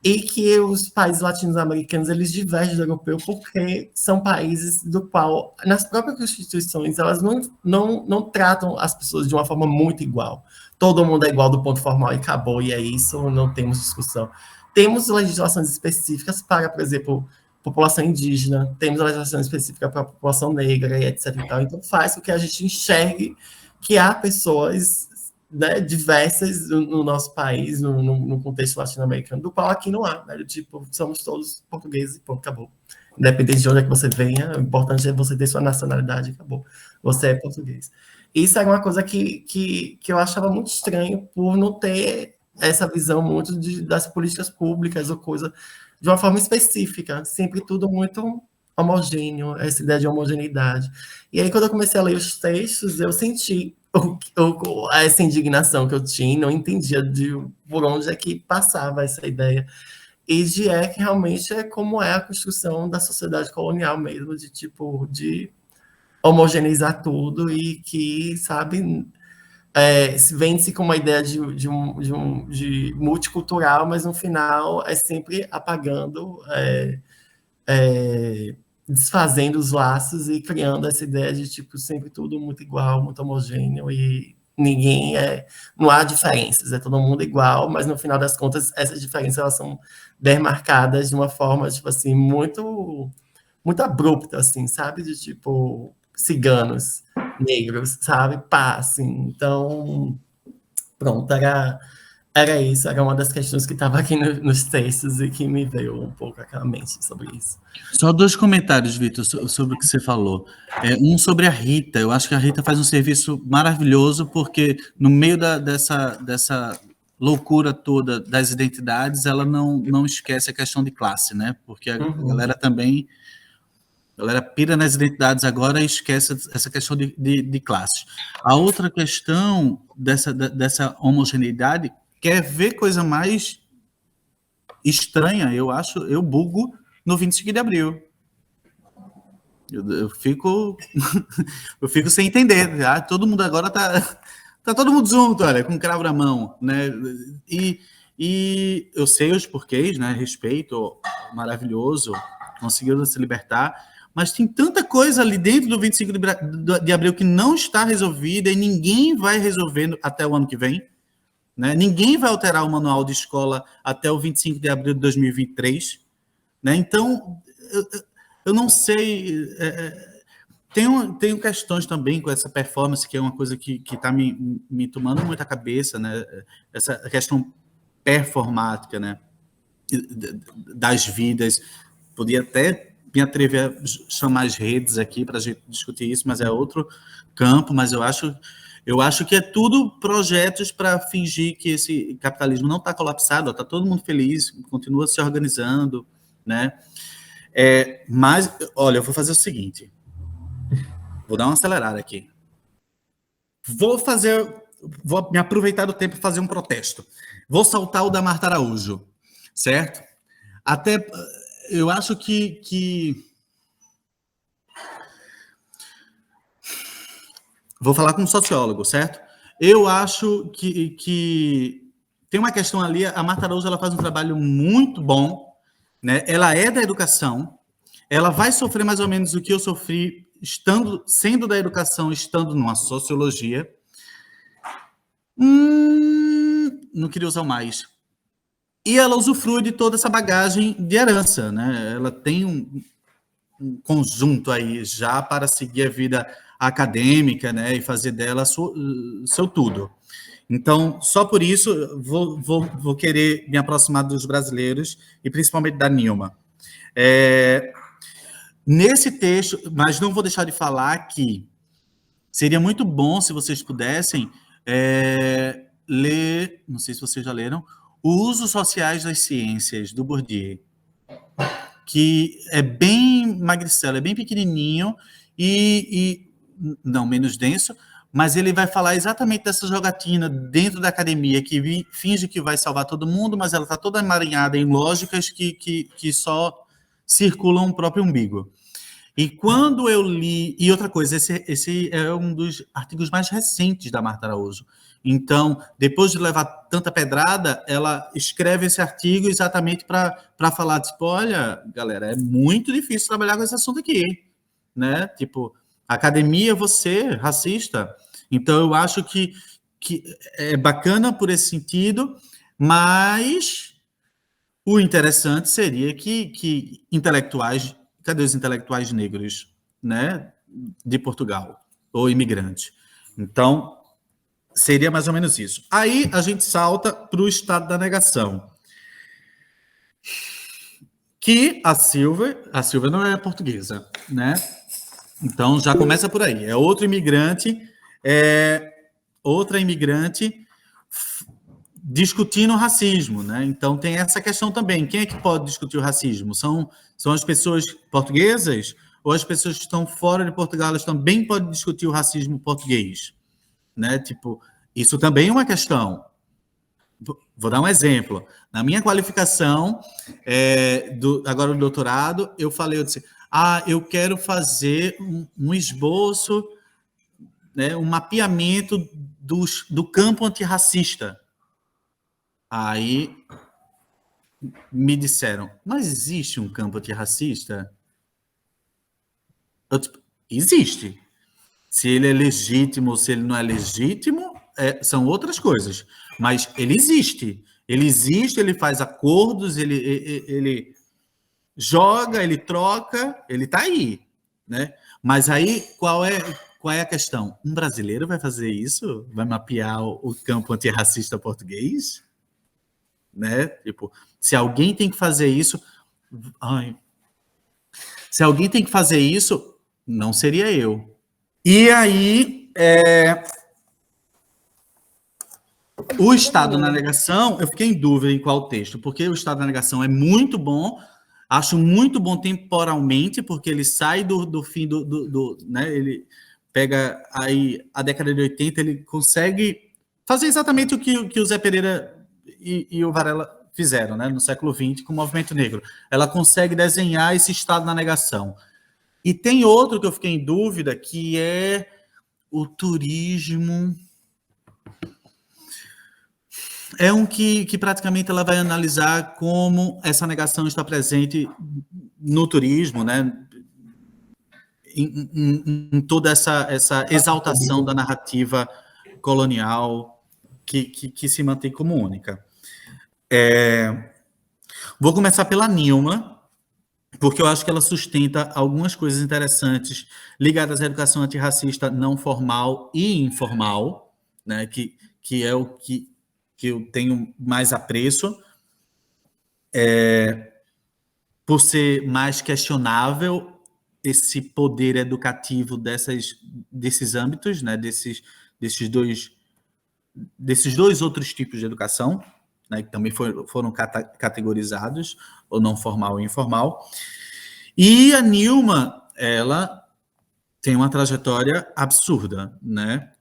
E que os países latino-americanos, eles divergem do europeu porque são países do qual, nas próprias constituições, elas não tratam as pessoas de uma forma muito igual. Todo mundo é igual do ponto formal e acabou, e é isso, não temos discussão. Temos legislações específicas para, por exemplo, população indígena, temos legislação específica para a população negra, e etc. E tal. Então, faz com que a gente enxergue que há pessoas, né, diversas no nosso país, no contexto latino-americano, do qual aqui não há, né? Tipo, somos todos portugueses e ponto, acabou. Independente de onde é que você venha, o importante é você ter sua nacionalidade, acabou. Você é português. Isso era uma coisa que eu achava muito estranho por não ter essa visão muito das políticas públicas ou coisa de uma forma específica, sempre tudo muito homogêneo, essa ideia de homogeneidade. E aí, quando eu comecei a ler os textos, eu senti essa indignação que eu tinha, não entendia por onde é que passava essa ideia. E de que realmente é como é a construção da sociedade colonial mesmo, de tipo, de homogeneizar tudo e que, sabe, vende-se com uma ideia de multicultural, mas no final é sempre apagando, desfazendo os laços e criando essa ideia de tipo sempre tudo muito igual, muito homogêneo e não há diferenças, é todo mundo igual, mas no final das contas essas diferenças elas são demarcadas de uma forma tipo assim muito muito abrupta, assim, sabe, de tipo ciganos, negros, sabe, pá, assim. Então pronto, era isso, era uma das questões que estava aqui nos textos e que me veio um pouco aquela mente sobre isso. Só 2 comentários, Vitor, sobre o que você falou. Um sobre a Rita. Eu acho que a Rita faz um serviço maravilhoso, porque no meio dessa loucura toda das identidades, ela não esquece a questão de classe, né? Porque a galera também... A galera pira nas identidades agora e esquece essa questão de classe. A outra questão dessa homogeneidade, quer ver coisa mais estranha, eu acho, eu bugo no 25 de abril. Eu fico sem entender. Tá? Todo mundo agora tá todo mundo junto, olha, com cravo na mão, né? E eu sei os porquês, né? Respeito, maravilhoso, conseguiram se libertar, mas tem tanta coisa ali dentro do 25 de abril que não está resolvida e ninguém vai resolvendo até o ano que vem. Né? Ninguém vai alterar o manual de escola até o 25 de abril de 2023. Né? Então, eu não sei... Tenho questões também com essa performance, que é uma coisa que está me tomando muita cabeça, né? Essa questão performática, né? Das vidas. Podia até me atrever a chamar as redes aqui para a gente discutir isso, mas é outro campo, mas eu acho que é tudo projetos para fingir que esse capitalismo não está colapsado, está todo mundo feliz, continua se organizando, né? Mas, olha, eu vou fazer o seguinte, vou dar uma acelerada aqui. Vou me aproveitar do tempo e fazer um protesto. Vou soltar o da Marta Araújo, certo? Até... Eu acho que... Vou falar com um sociólogo, certo? Eu acho que tem uma questão ali, a Marta Araújo ela faz um trabalho muito bom, né? Ela é da educação, ela vai sofrer mais ou menos o que eu sofri sendo da educação, estando numa sociologia. Não queria usar mais. E ela usufrui de toda essa bagagem de herança, né? Ela tem um conjunto aí já para seguir a vida acadêmica, né? E fazer dela seu tudo. Então, só por isso, vou querer me aproximar dos brasileiros e principalmente da Nilma. Nesse texto, mas não vou deixar de falar que seria muito bom se vocês pudessem ler, não sei se vocês já leram, O Uso Sociais das Ciências, do Bourdieu, que é bem magricelo, é bem pequenininho e não menos denso, mas ele vai falar exatamente dessa jogatina dentro da academia, que finge que vai salvar todo mundo, mas ela está toda emaranhada em lógicas que só circulam o próprio umbigo. E quando eu li... E outra coisa, esse é um dos artigos mais recentes da Marta Araújo. Então, depois de levar tanta pedrada, ela escreve esse artigo exatamente para falar, tipo, olha, galera, é muito difícil trabalhar com esse assunto aqui, né? Tipo, academia, você, racista. Então, eu acho que é bacana por esse sentido, mas o interessante seria que intelectuais... Cadê os intelectuais negros, né, de Portugal, ou imigrante? Então, seria mais ou menos isso. Aí a gente salta para o estado da negação. Que a Silvia não é portuguesa, né? Então já começa por aí. É outra imigrante discutindo o racismo, né? Então tem essa questão também. Quem é que pode discutir o racismo? São as pessoas portuguesas ou as pessoas que estão fora de Portugal, elas também podem discutir o racismo português, né? Tipo, isso também é uma questão. Vou dar um exemplo. Na minha qualificação, agora do doutorado, eu disse, eu quero fazer um esboço, né, um mapeamento do campo antirracista. Aí me disseram, mas existe um campo antirracista? Existe. Se ele é legítimo ou se ele não é legítimo, são outras coisas. Mas ele existe. Ele existe, ele faz acordos, ele joga, ele troca, ele está aí, né? Mas aí, qual é a questão? Um brasileiro vai fazer isso? Vai mapear o campo antirracista português? Né? Tipo, se alguém tem que fazer isso... Se alguém tem que fazer isso, não seria eu. E aí, o estado na negação, eu fiquei em dúvida em qual texto, porque o estado na negação é muito bom, acho muito bom temporalmente, porque ele sai do fim né, ele pega aí a década de 80, ele consegue fazer exatamente o que o Zé Pereira e o Varela fizeram, né, no século XX com o movimento negro. Ela consegue desenhar esse estado na negação. E tem outro que eu fiquei em dúvida, que é o turismo. É um que praticamente ela vai analisar como essa negação está presente no turismo, né? Em toda essa exaltação da narrativa colonial que se mantém como única. Vou começar pela Nilma, porque eu acho que ela sustenta algumas coisas interessantes ligadas à educação antirracista não formal e informal, né? Que é o que eu tenho mais apreço, por ser mais questionável esse poder educativo desses âmbitos, né, desses dois outros tipos de educação, né, que também foram categorizados, ou não formal e informal. E a Nilma, ela tem uma trajetória absurda, né?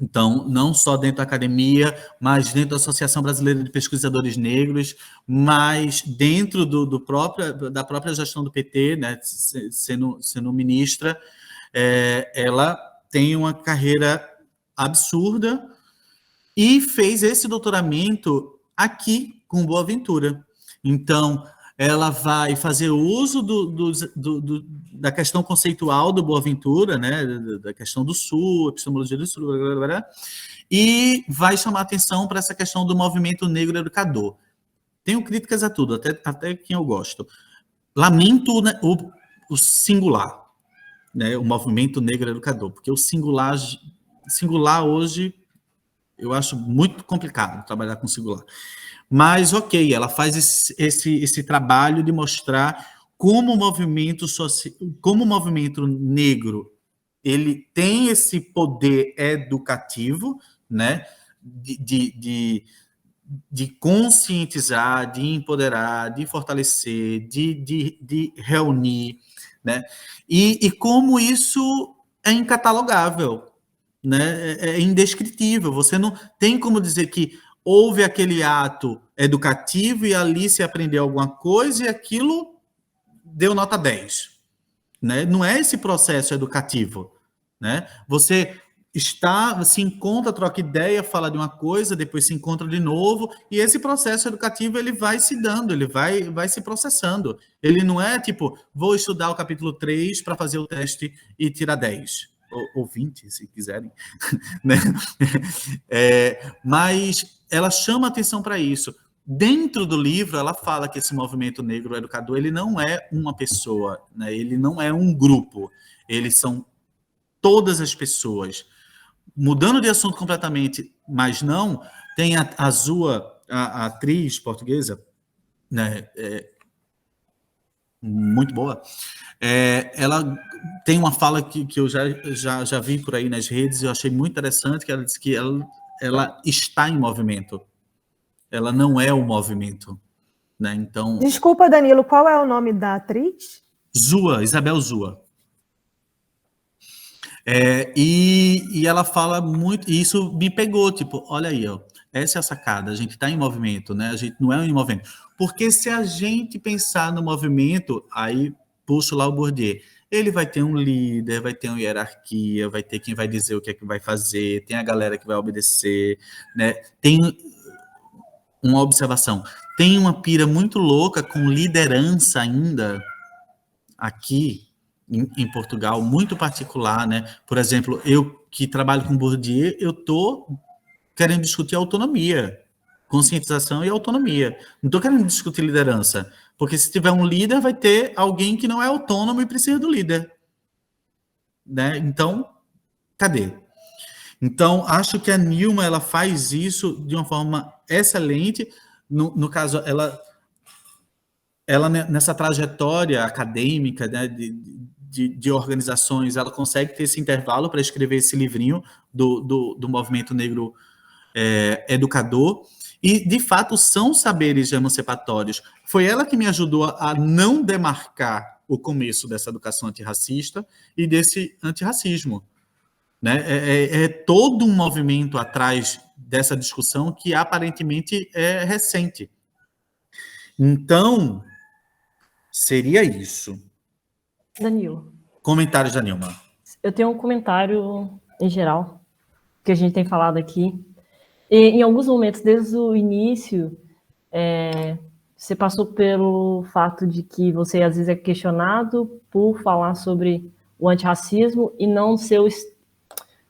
Então, não só dentro da academia, mas dentro da Associação Brasileira de Pesquisadores Negros, mas dentro da própria gestão do PT, né, sendo ministra, ela tem uma carreira absurda e fez esse doutoramento aqui com Boaventura. Então, ela vai fazer uso da questão conceitual do Boaventura, né, da questão do Sul, epistemologia do Sul, blá, blá, blá, e vai chamar atenção para essa questão do movimento negro educador. Tenho críticas a tudo, até quem eu gosto. Lamento, né, o singular, né, o movimento negro educador, porque o singular hoje eu acho muito complicado trabalhar com singular. Mas, ok, ela faz esse trabalho de mostrar como o movimento negro ele tem esse poder educativo, né, de conscientizar, de empoderar, de fortalecer, de reunir, né? E como isso é incatalogável, né? É indescritível. Você não tem como dizer que houve aquele ato educativo e ali se aprendeu alguma coisa e aquilo deu nota 10, né? Não é esse processo educativo, né? Você se encontra, troca ideia, fala de uma coisa, depois se encontra de novo, e esse processo educativo ele vai se dando, ele vai se processando. Ele não é tipo, vou estudar o capítulo 3 para fazer o teste e tirar 10, ou 20, se quiserem, né? Mas ela chama atenção para isso. Dentro do livro, ela fala que esse movimento negro educador, ele não é uma pessoa, né? Ele não é um grupo, eles são todas as pessoas. Mudando de assunto completamente, mas não, tem a Zua, a atriz portuguesa, né, muito boa, ela tem uma fala que eu já vi por aí nas redes, eu achei muito interessante, que ela disse que ela está em movimento, ela não é o movimento, né? Então... Desculpa, Danilo, qual é o nome da atriz? Zua, Isabel Zua. E ela fala muito, e isso me pegou, tipo, olha aí, ó, essa é a sacada, a gente está em movimento, né? A gente não é em movimento. Porque se a gente pensar no movimento, aí puxo lá o Bourdieu, ele vai ter um líder, vai ter uma hierarquia, vai ter quem vai dizer o que é que vai fazer, tem a galera que vai obedecer, né? Tem uma observação, tem uma pira muito louca com liderança ainda aqui, em Portugal, muito particular, né? Por exemplo, eu que trabalho com Bourdieu, eu estou querendo discutir autonomia, conscientização e autonomia. Não estou querendo discutir liderança, porque se tiver um líder, vai ter alguém que não é autônomo e precisa do líder, né? Então, cadê? Então, acho que a Nilma, ela faz isso de uma forma excelente. No caso, ela nessa trajetória acadêmica, né, de organizações, ela consegue ter esse intervalo para escrever esse livrinho do movimento negro educador, e, de fato, são saberes emancipatórios. Foi ela que me ajudou a não demarcar o começo dessa educação antirracista e desse antirracismo, né? É todo um movimento atrás dessa discussão que, aparentemente, é recente. Então, seria isso. Danilo. Comentários da Nilma. Eu tenho um comentário em geral, que a gente tem falado aqui. E, em alguns momentos, desde o início, você passou pelo fato de que você, às vezes, é questionado por falar sobre o antirracismo e não ser o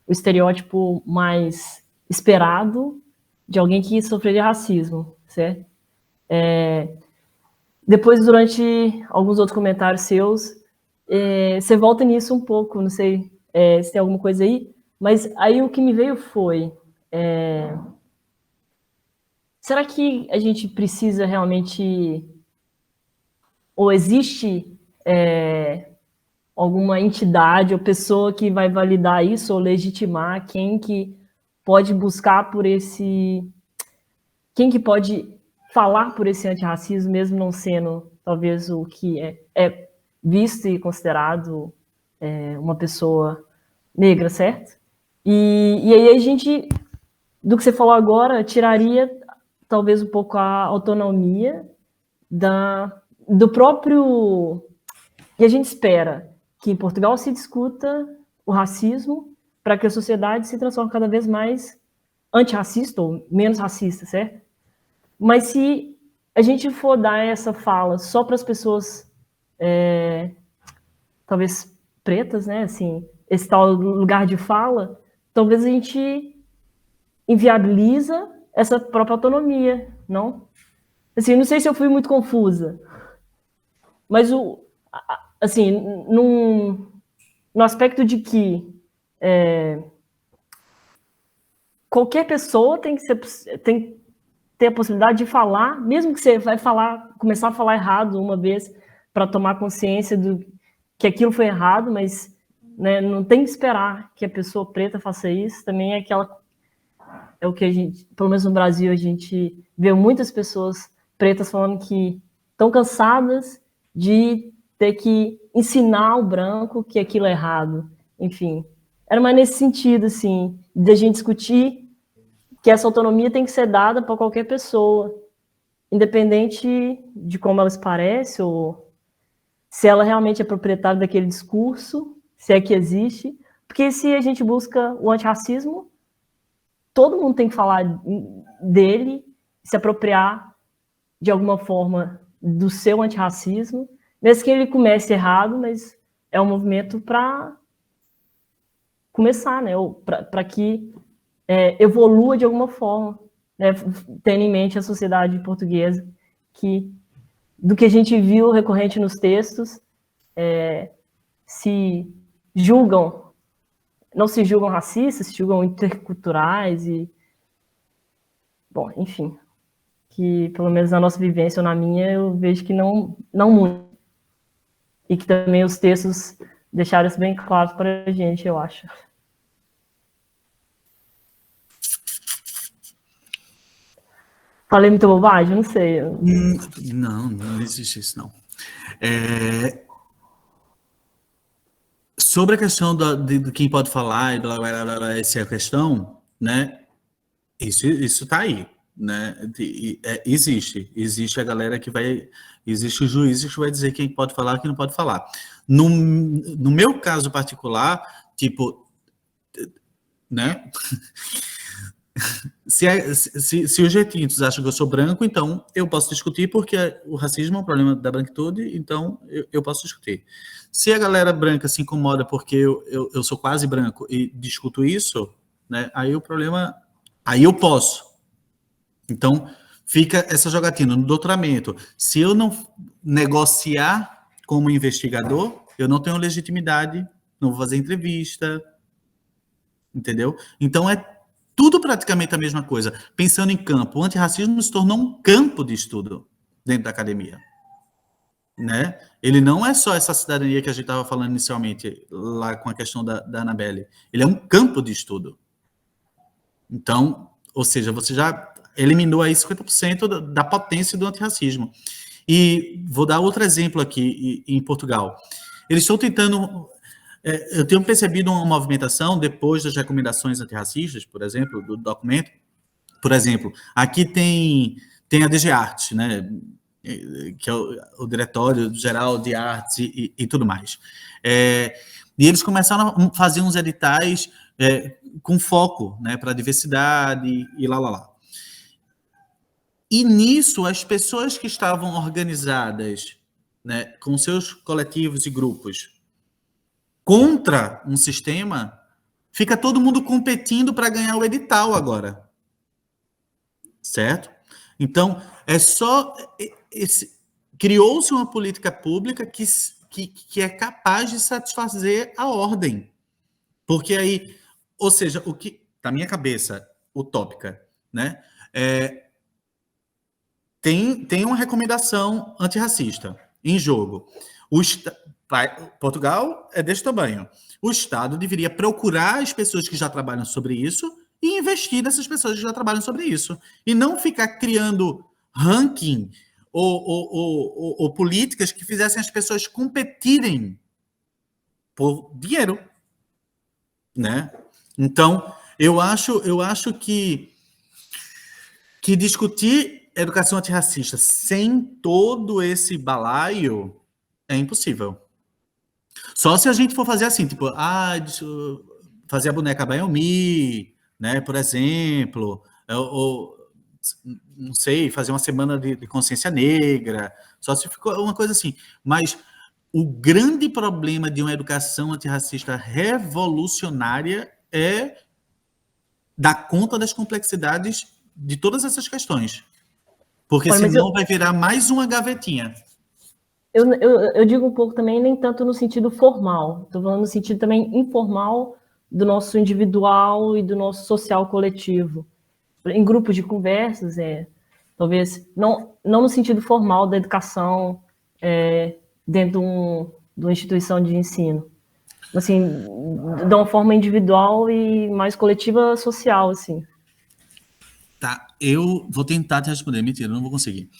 estereótipo mais esperado de alguém que sofreu de racismo, certo? Depois, durante alguns outros comentários seus, você volta nisso um pouco, não sei se tem alguma coisa aí, mas aí o que me veio foi... será que a gente precisa realmente... Ou existe alguma entidade ou pessoa que vai validar isso ou legitimar quem que pode buscar por esse... Quem que pode falar por esse antirracismo, mesmo não sendo, talvez, o que é visto e considerado uma pessoa negra, certo? E aí a gente, do que você falou agora, tiraria talvez um pouco a autonomia do próprio... E a gente espera que em Portugal se discuta o racismo para que a sociedade se transforme cada vez mais antirracista ou menos racista, certo? Mas se a gente for dar essa fala só para as pessoas, talvez pretas, né? Assim, esse tal lugar de fala, talvez a gente inviabiliza essa própria autonomia, não? Assim, não sei se eu fui muito confusa, mas assim, no aspecto de que qualquer pessoa tem que ter a possibilidade de falar, mesmo que você vai começar a falar errado uma vez para tomar consciência do que aquilo foi errado, mas, né, não tem que esperar que a pessoa preta faça isso, também é aquela... é o que a gente, pelo menos no Brasil, a gente vê muitas pessoas pretas falando que estão cansadas de ter que ensinar o branco que aquilo é errado. Enfim, era mais nesse sentido, assim, de a gente discutir que essa autonomia tem que ser dada para qualquer pessoa, independente de como ela se parece, ou se ela realmente é proprietária daquele discurso, se é que existe. Porque se a gente busca o antirracismo, todo mundo tem que falar dele, se apropriar de alguma forma do seu antirracismo, mesmo que ele comece errado, mas é um movimento para começar, né? Ou para que evolua de alguma forma, né? Tendo em mente a sociedade portuguesa, que do que a gente viu recorrente nos textos, se julgam, não se julgam racistas, se julgam interculturais e, bom, enfim, que pelo menos na nossa vivência ou na minha, eu vejo que não muito. E que também os textos deixaram isso bem claro para a gente, eu acho. Falei muita bobagem? Não sei. Não existe isso, não. Sobre a questão de quem pode falar e blá, blá, blá, blá, essa é a questão, né? Isso tá aí, né? Existe a galera que vai... Existe o juiz que vai dizer quem pode falar e quem não pode falar. No meu caso particular, tipo, né? Se os retintos acham que eu sou branco, então eu posso discutir, porque o racismo é um problema da branquitude, então eu posso discutir. Se a galera branca se incomoda porque eu sou quase branco e discuto isso, né, aí o problema... Aí eu posso. Então, fica essa jogatina no doutoramento. Se eu não negociar como investigador, eu não tenho legitimidade, não vou fazer entrevista, entendeu? Então, é tudo praticamente a mesma coisa. Pensando em campo, o antirracismo se tornou um campo de estudo dentro da academia, né? Ele não é só essa cidadania que a gente estava falando inicialmente, lá com a questão da Annabelle. Ele é um campo de estudo. Então, ou seja, você já eliminou aí 50% da potência do antirracismo. E vou dar outro exemplo aqui em Portugal. Eles estão tentando... eu tenho percebido uma movimentação depois das recomendações antirracistas, por exemplo, do documento. Por exemplo, aqui tem a DG Arte, né, que é o Diretório Geral de Artes e tudo mais. E eles começaram a fazer uns editais com foco, né, para a diversidade e lá. E nisso, as pessoas que estavam organizadas, né, com seus coletivos e grupos contra um sistema, fica todo mundo competindo para ganhar o edital agora. Certo? Então, criou-se uma política pública que é capaz de satisfazer a ordem. Porque aí, ou seja, o que, na minha cabeça, utópica, né? Tem uma recomendação antirracista em jogo. Portugal é desse tamanho. O Estado deveria procurar as pessoas que já trabalham sobre isso e investir nessas pessoas que já trabalham sobre isso. E não ficar criando ranking ou políticas que fizessem as pessoas competirem por dinheiro, né? Então, eu acho que discutir educação antirracista sem todo esse balaio é impossível. Só se a gente for fazer assim, tipo, fazer a boneca Bayomi, né, por exemplo, ou não sei, fazer uma semana de consciência negra, só se ficou uma coisa assim. Mas o grande problema de uma educação antirracista revolucionária é dar conta das complexidades de todas essas questões. Porque senão vai virar mais uma gavetinha. Eu digo um pouco também, nem tanto no sentido formal, estou falando no sentido também informal do nosso individual e do nosso social coletivo. Em grupos de conversas, talvez, não no sentido formal da educação dentro de uma instituição de ensino. Assim, de uma forma individual e mais coletiva social, assim. Tá, eu vou tentar te responder. Mentira, não vou conseguir.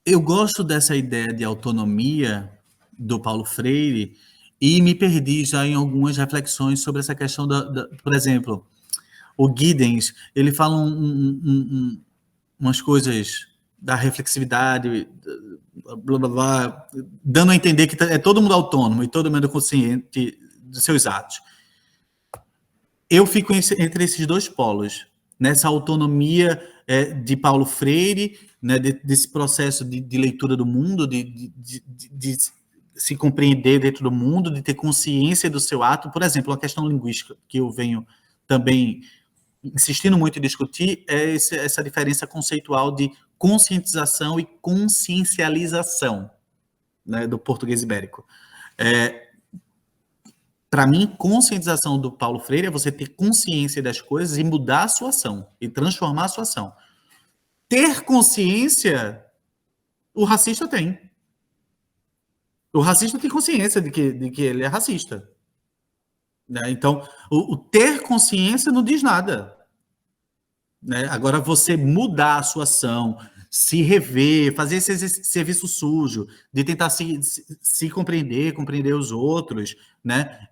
Eu gosto dessa ideia de autonomia do Paulo Freire e me perdi já em algumas reflexões sobre essa questão por exemplo, o Giddens, ele fala umas coisas da reflexividade, blá, blá, blá, dando a entender que é todo mundo autônomo e todo mundo consciente dos seus atos. Eu fico entre esses dois polos, nessa autonomia de Paulo Freire, né, desse processo de leitura do mundo, de se compreender dentro do mundo, de ter consciência do seu ato. Por exemplo, a questão linguística, que eu venho também insistindo muito em discutir, é essa diferença conceitual de conscientização e consciencialização, né, do português ibérico. Para mim, conscientização do Paulo Freire é você ter consciência das coisas e mudar a sua ação, e transformar a sua ação. Ter consciência, o racista tem. O racista tem consciência de que ele é racista. Né? Então, o ter consciência não diz nada. Né? Agora, você mudar a sua ação, se rever, fazer esse serviço sujo, de tentar se compreender os outros, né?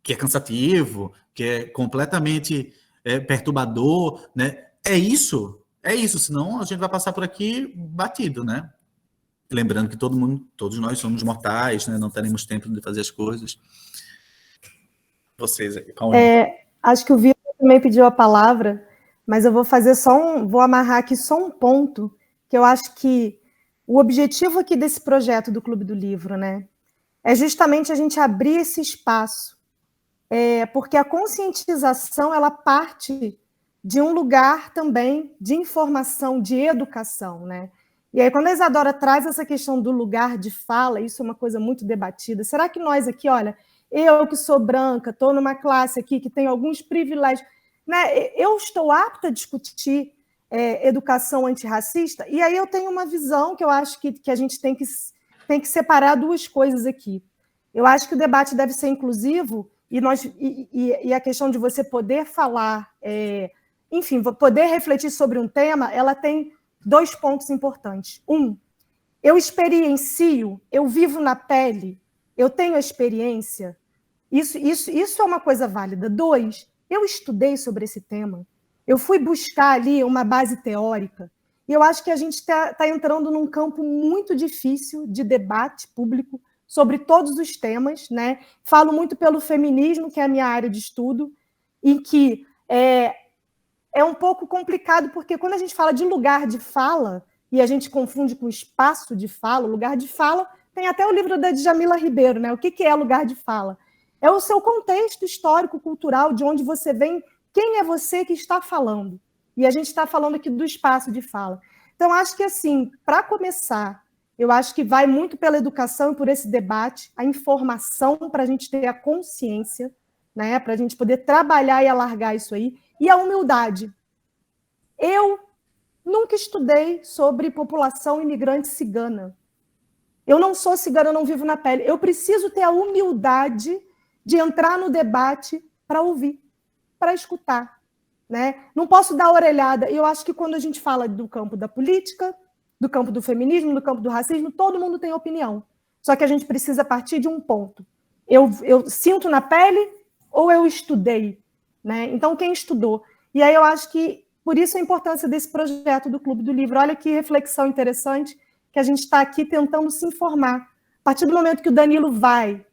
Que é cansativo, que é completamente perturbador, né? É isso, senão a gente vai passar por aqui batido, né? Lembrando que todos nós somos mortais, né? Não teremos tempo de fazer as coisas. Vocês aí, Paulo. Acho que o Vitor também pediu a palavra, mas eu vou fazer vou amarrar aqui só um ponto, que eu acho que o objetivo aqui desse projeto do Clube do Livro, né? É justamente a gente abrir esse espaço, porque a conscientização, ela parte de um lugar também de informação, de educação, né? E aí, quando a Isadora traz essa questão do lugar de fala, isso é uma coisa muito debatida. Será que nós aqui, olha, eu que sou branca, estou numa classe aqui que tem alguns privilégios, né? Eu estou apta a discutir educação antirracista? E aí eu tenho uma visão que eu acho que a gente tem que separar duas coisas aqui. Eu acho que o debate deve ser inclusivo e a questão de você poder falar, enfim, poder refletir sobre um tema, ela tem dois pontos importantes. Um, eu experiencio, eu vivo na pele, eu tenho a experiência. Isso é uma coisa válida. Dois, eu estudei sobre esse tema, eu fui buscar ali uma base teórica, e eu acho que a gente está entrando num campo muito difícil de debate público sobre todos os temas, né? Falo muito pelo feminismo, que é a minha área de estudo, em que é um pouco complicado, porque quando a gente fala de lugar de fala, e a gente confunde com espaço de fala, lugar de fala, tem até o livro da Djamila Ribeiro, né? O que é lugar de fala? É o seu contexto histórico, cultural, de onde você vem, quem é você que está falando. E a gente está falando aqui do espaço de fala. Então, acho que, assim, para começar, eu acho que vai muito pela educação e por esse debate, a informação para a gente ter a consciência, né? Para a gente poder trabalhar e alargar isso aí, e a humildade. Eu nunca estudei sobre população imigrante cigana. Eu não sou cigana, eu não vivo na pele. Eu preciso ter a humildade de entrar no debate para ouvir, para escutar. Né? Não posso dar orelhada. Eu acho que quando a gente fala do campo da política, do campo do feminismo, do campo do racismo, todo mundo tem opinião. Só que a gente precisa partir de um ponto. Eu sinto na pele ou eu estudei? Né? Então, quem estudou? E aí eu acho que, por isso a importância desse projeto do Clube do Livro. Olha que reflexão interessante, que a gente está aqui tentando se informar. A partir do momento que o Danilo vai,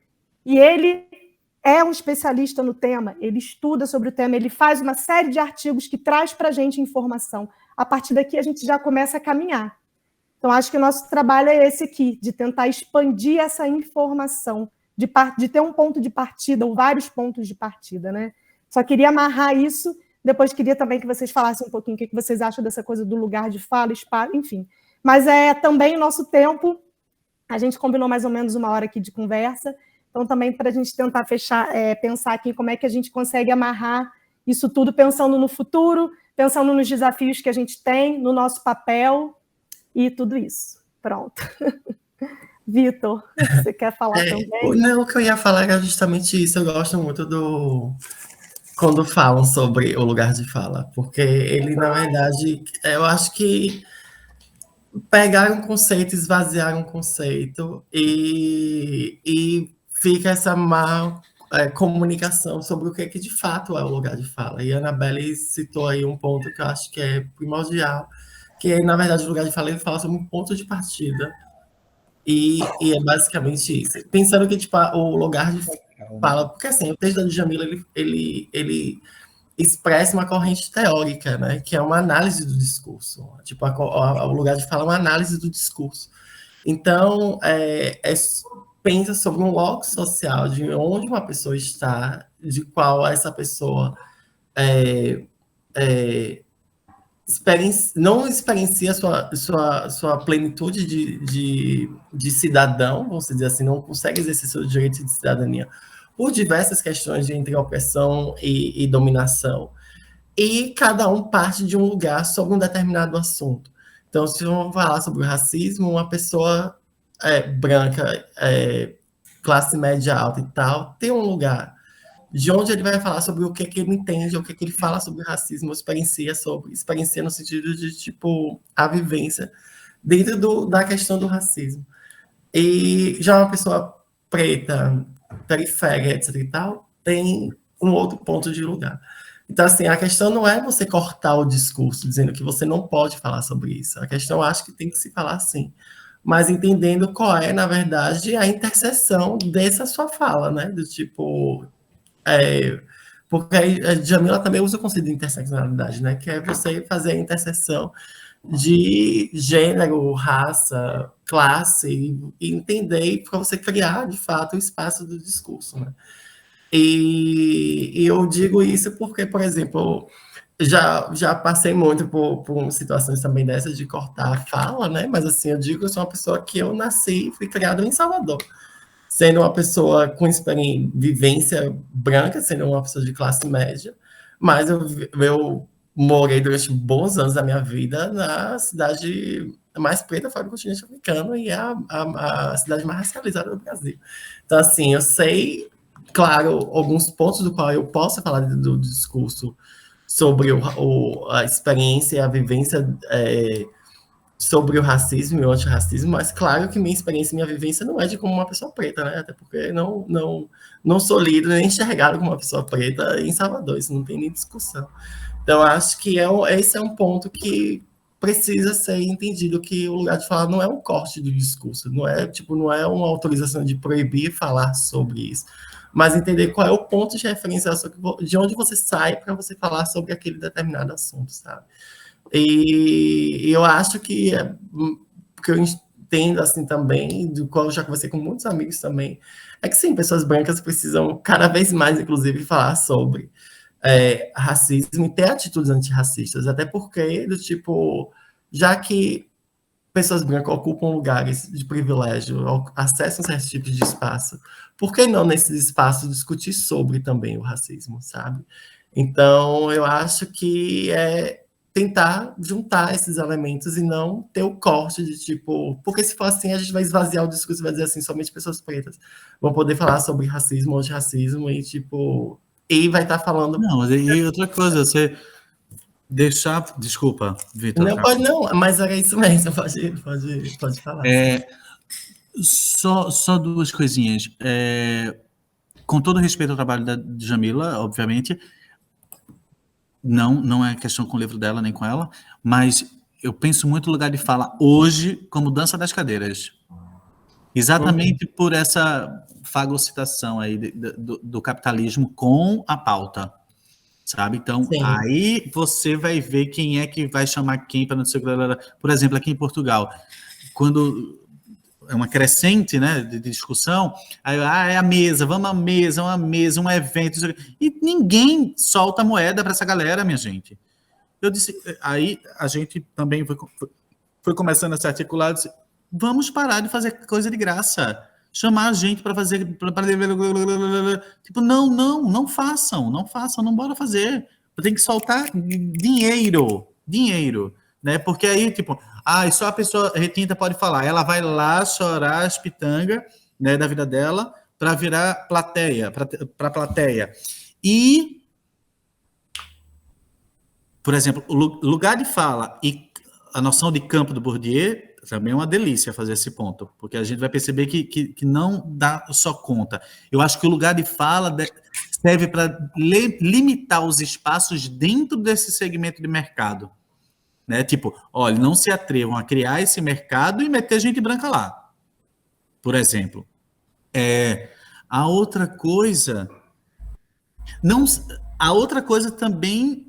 e ele é um especialista no tema, ele estuda sobre o tema, ele faz uma série de artigos que traz para a gente informação. A partir daqui, a gente já começa a caminhar. Então, acho que o nosso trabalho é esse aqui, de tentar expandir essa informação, de ter um ponto de partida, ou vários pontos de partida, né? Só queria amarrar isso, depois queria também que vocês falassem um pouquinho o que vocês acham dessa coisa do lugar de fala, espaço, enfim. Mas também o nosso tempo, a gente combinou mais ou menos 1 hora aqui de conversa, então também para a gente tentar pensar aqui como é que a gente consegue amarrar isso tudo, pensando no futuro, pensando nos desafios que a gente tem, no nosso papel e tudo isso. Pronto. Vitor, você quer falar também? Não, o que eu ia falar era justamente isso. Eu gosto muito quando falam sobre o lugar de fala, porque ele, na verdade, eu acho que pegaram um conceito, esvaziaram um conceito e fica essa má comunicação sobre o que de fato é o lugar de fala. E a Annabelle citou aí um ponto que eu acho que é primordial, que na verdade o lugar de fala ele fala sobre um ponto de partida e é basicamente isso. Pensando que tipo, o lugar de fala, porque assim, o texto da Djamila ele expressa uma corrente teórica, né, que é uma análise do discurso. Tipo, o lugar de fala é uma análise do discurso. Então, pensa sobre um locus social, de onde uma pessoa está, de qual essa pessoa não experiencia sua plenitude de cidadão, vamos dizer assim, não consegue exercer seu direito de cidadania por diversas questões entre opressão e dominação. E cada um parte de um lugar sobre um determinado assunto. Então, se vamos falar sobre o racismo, uma pessoa branca, classe média alta e tal, tem um lugar de onde ele vai falar sobre o que ele entende, o que ele fala sobre racismo, experiencia no sentido de, tipo, a vivência dentro da questão do racismo. E já uma pessoa preta, periférica, etc e tal, tem um outro ponto de lugar. Então, assim, a questão não é você cortar o discurso, dizendo que você não pode falar sobre isso. A questão, eu acho que tem que se falar assim, mas entendendo qual é, na verdade, a interseção dessa sua fala, né? Do tipo... porque a Djamila também usa o conceito de interseccionalidade, né? Que é você fazer a interseção de gênero, raça, classe, e entender para você criar, de fato, o espaço do discurso, né? E eu digo isso porque, por exemplo, já passei muito por situações também dessas de cortar a fala, né? Mas assim, eu digo, eu sou uma pessoa que eu nasci e fui criado em Salvador. Sendo uma pessoa com vivência branca, sendo uma pessoa de classe média, mas eu morei durante bons anos da minha vida na cidade mais preta fora do continente africano e é a cidade mais racializada do Brasil. Então, assim, eu sei, claro, alguns pontos do qual eu posso falar do discurso sobre a experiência e a vivência sobre o racismo e o antirracismo, mas claro que minha experiência e minha vivência não é de como uma pessoa preta, né? Até porque não sou lido nem enxergado como uma pessoa preta em Salvador, isso não tem nem discussão. Então, acho que esse é um ponto que precisa ser entendido, que o lugar de falar não é um corte do discurso, não é uma autorização de proibir falar sobre isso, mas entender qual é o ponto de referência, de onde você sai para você falar sobre aquele determinado assunto, sabe? E eu acho que eu entendo assim também, do qual eu já conversei com muitos amigos também, é que sim, pessoas brancas precisam cada vez mais, inclusive, falar sobre racismo e ter atitudes antirracistas, até porque, do tipo, já que pessoas brancas ocupam lugares de privilégio, acessam certos tipos de espaço, por que não nesses espaços discutir sobre também o racismo, sabe? Então, eu acho que tentar juntar esses elementos e não ter o corte de tipo... Porque se for assim, a gente vai esvaziar o discurso e vai dizer assim, somente pessoas pretas vão poder falar sobre racismo, antirracismo e tipo... E vai estar falando... Não, e outra coisa, você deixar... Desculpa, Vitor. Não, pode não, mas era isso mesmo, pode falar. Só duas coisinhas. Com todo respeito ao trabalho da Djamila, obviamente... Não é questão com o livro dela, nem com ela, mas eu penso muito no lugar de fala hoje como dança das cadeiras. Exatamente por essa fagocitação aí do capitalismo com a pauta, sabe? Então, sim, aí você vai ver quem é que vai chamar quem para não sei o que. Por exemplo, aqui em Portugal, quando... é uma crescente, né, de discussão, aí, é a mesa, vamos à mesa, uma mesa, um evento, e ninguém solta moeda para essa galera, minha gente. Eu disse, aí a gente também foi começando a se articular, disse, vamos parar de fazer coisa de graça, chamar a gente para fazer, tipo, não façam, não bora fazer, tem que soltar dinheiro, né, porque aí, tipo, só a pessoa retinta pode falar. Ela vai lá chorar as pitangas, né, da vida dela para virar plateia, para plateia. E por exemplo, o lugar de fala e a noção de campo do Bourdieu também é uma delícia fazer esse ponto, porque a gente vai perceber que não dá só conta. Eu acho que o lugar de fala serve para limitar os espaços dentro desse segmento de mercado. Né? Tipo, olha, não se atrevam a criar esse mercado e meter gente branca lá, por exemplo. A outra coisa também,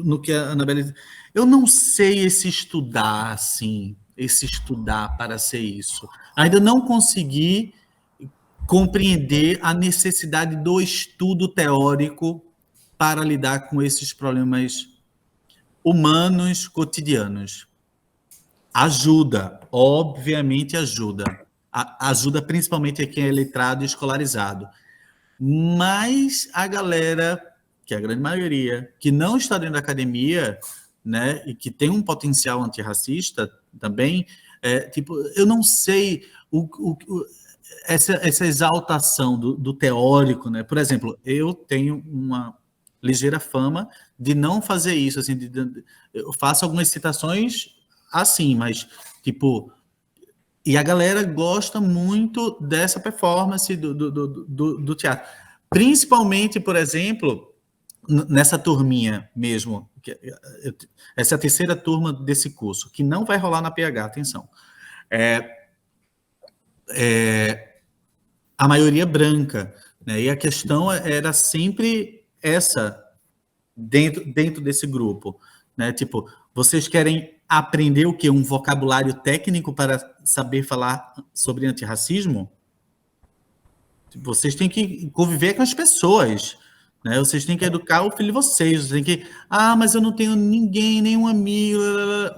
no que a Anabelle, eu não sei esse estudar para ser isso. Ainda não consegui compreender a necessidade do estudo teórico para lidar com esses problemas humanos cotidianos. Ajuda, obviamente ajuda. Ajuda principalmente a quem é letrado e escolarizado. Mas a galera, que é a grande maioria, que não está dentro da academia, né, e que tem um potencial antirracista também, eu não sei essa exaltação do teórico, né? Por exemplo, eu tenho uma ligeira fama de não fazer isso, assim, eu faço algumas citações assim, mas, tipo, e a galera gosta muito dessa performance do teatro. Principalmente, por exemplo, nessa turminha mesmo, essa é a terceira turma desse curso, que não vai rolar na PH, atenção. A maioria branca, né? E a questão era sempre essa, dentro desse grupo, né? Tipo, vocês querem aprender o quê? Um vocabulário técnico para saber falar sobre antirracismo? Vocês têm que conviver com as pessoas, né? Vocês têm que educar o filho de vocês. Vocês têm que... mas eu não tenho ninguém, nenhum amigo.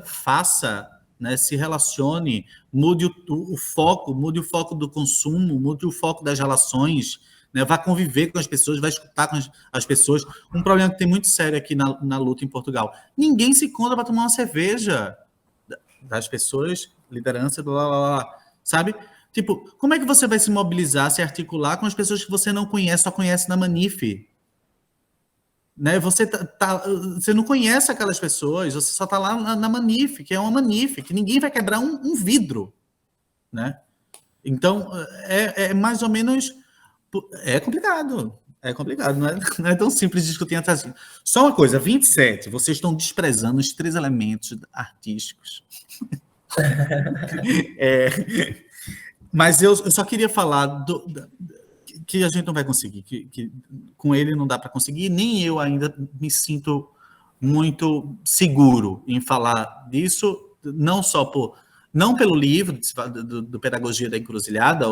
Faça, né? Se relacione, mude o foco, mude o foco do consumo, mude o foco das relações, né? Vá conviver com as pessoas, vai escutar com as pessoas. Um problema que tem muito sério aqui na luta em Portugal. Ninguém se encontra para tomar uma cerveja das pessoas, liderança, blá, blá, blá, sabe? Tipo, como é que você vai se mobilizar, se articular com as pessoas que você não conhece, só conhece na Manife? Né? Você não conhece aquelas pessoas, você só está lá na Manife, que é uma Manife, que ninguém vai quebrar um vidro. Né? Então, é mais ou menos... É complicado, não é tão simples discutir antirracismo. Só uma coisa, 27, vocês estão desprezando os 3 elementos artísticos. Mas eu só queria falar que a gente não vai conseguir, que com ele não dá para conseguir, nem eu ainda me sinto muito seguro em falar disso, não pelo livro do Pedagogia da Encruzilhada,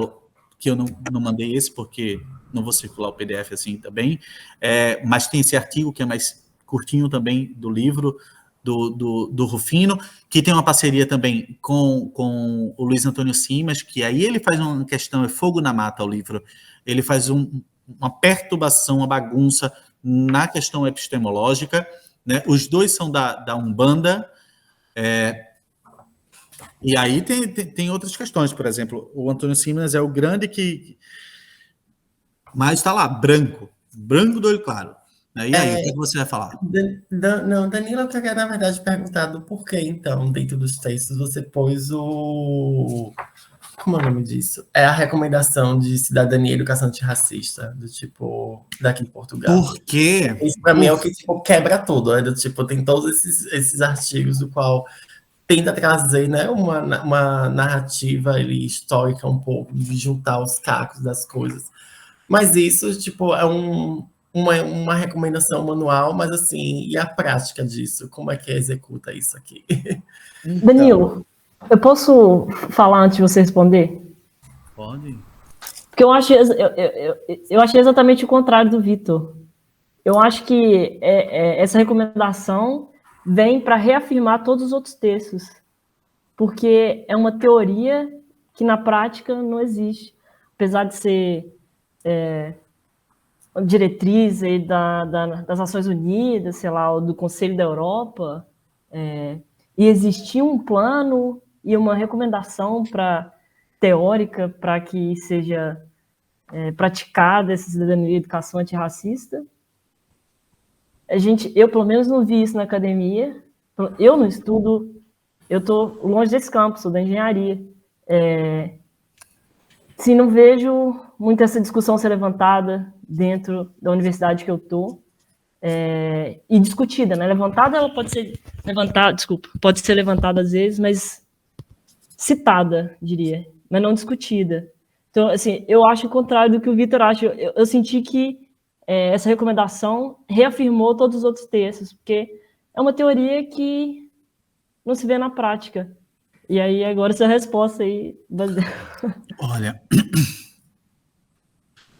que eu não mandei esse porque não vou circular o PDF assim também, mas tem esse artigo que é mais curtinho também do livro, do Rufino, que tem uma parceria também com o Luiz Antônio Simas, que aí ele faz uma questão, é Fogo na Mata, o livro, ele faz uma perturbação, uma bagunça na questão epistemológica, né? Os dois são da Umbanda, e aí tem outras questões, por exemplo, o Antônio Simas é o grande mas está lá, branco do olho claro. E aí, o que você vai falar? Não, Danilo, eu queria, na verdade, perguntar do porquê, então, dentro dos textos, você pôs o... Como é o nome disso? É a recomendação de cidadania e educação antirracista, do tipo, daqui de Portugal. Por quê? Isso, para mim, é o que tipo, quebra tudo, né? Do tipo, tem todos esses artigos do qual tenta trazer, né, uma narrativa ali, histórica um pouco, de juntar os cacos das coisas. Mas isso, tipo, é uma recomendação manual, mas assim, e a prática disso? Como é que executa isso aqui? Danilo, eu posso falar antes de você responder? Pode. Porque eu achei exatamente o contrário do Vitor. Eu acho que essa recomendação vem para reafirmar todos os outros textos, porque é uma teoria que na prática não existe, apesar de ser diretriz aí das Nações Unidas, sei lá, ou do Conselho da Europa, e existir um plano e uma recomendação teórica para que seja praticada essa cidadania e educação antirracista, eu pelo menos não vi isso na academia. Eu não estudo, eu estou longe desse campo, sou da engenharia. Sim, não vejo muito essa discussão ser levantada dentro da universidade que eu estou. E discutida, né? Levantada, ela pode ser levantada, pode ser levantada às vezes, mas citada, diria, mas não discutida. Então, assim, eu acho o contrário do que o Vitor acha. Eu senti que essa recomendação reafirmou todos os outros textos, porque é uma teoria que não se vê na prática. E aí, agora, essa resposta aí... Olha,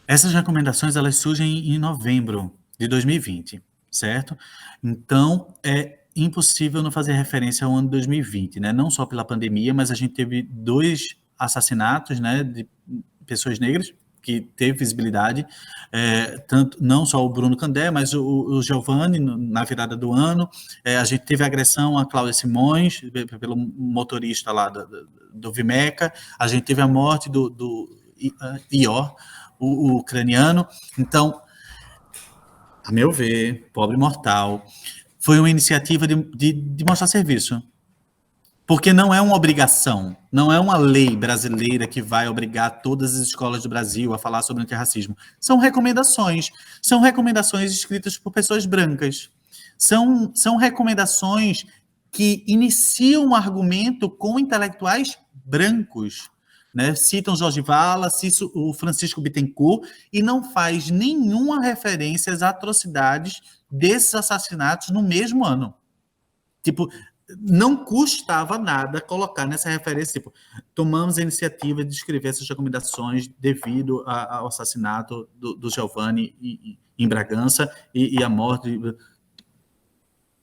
essas recomendações, elas surgem em novembro de 2020, certo? Então, é impossível não fazer referência ao ano de 2020, né? Não só pela pandemia, mas a gente teve 2 assassinatos, né, de pessoas negras, que teve visibilidade, tanto, não só o Bruno Candé, mas o Giovanni, na virada do ano. A gente teve a agressão a Cláudia Simões, pelo motorista lá do Vimeca. A gente teve a morte do Ior, o ucraniano. Então, a meu ver, Pobre Mortal foi uma iniciativa de mostrar serviço. Porque não é uma obrigação, não é uma lei brasileira que vai obrigar todas as escolas do Brasil a falar sobre antirracismo. São recomendações escritas por pessoas brancas. São recomendações que iniciam um argumento com intelectuais brancos, né? Citam Jorge Vala, citam o Francisco Bittencourt, e não faz nenhuma referência às atrocidades desses assassinatos no mesmo ano. Tipo, não custava nada colocar nessa referência, tipo, tomamos a iniciativa de escrever essas recomendações devido ao assassinato do Giovanni em Bragança e a morte.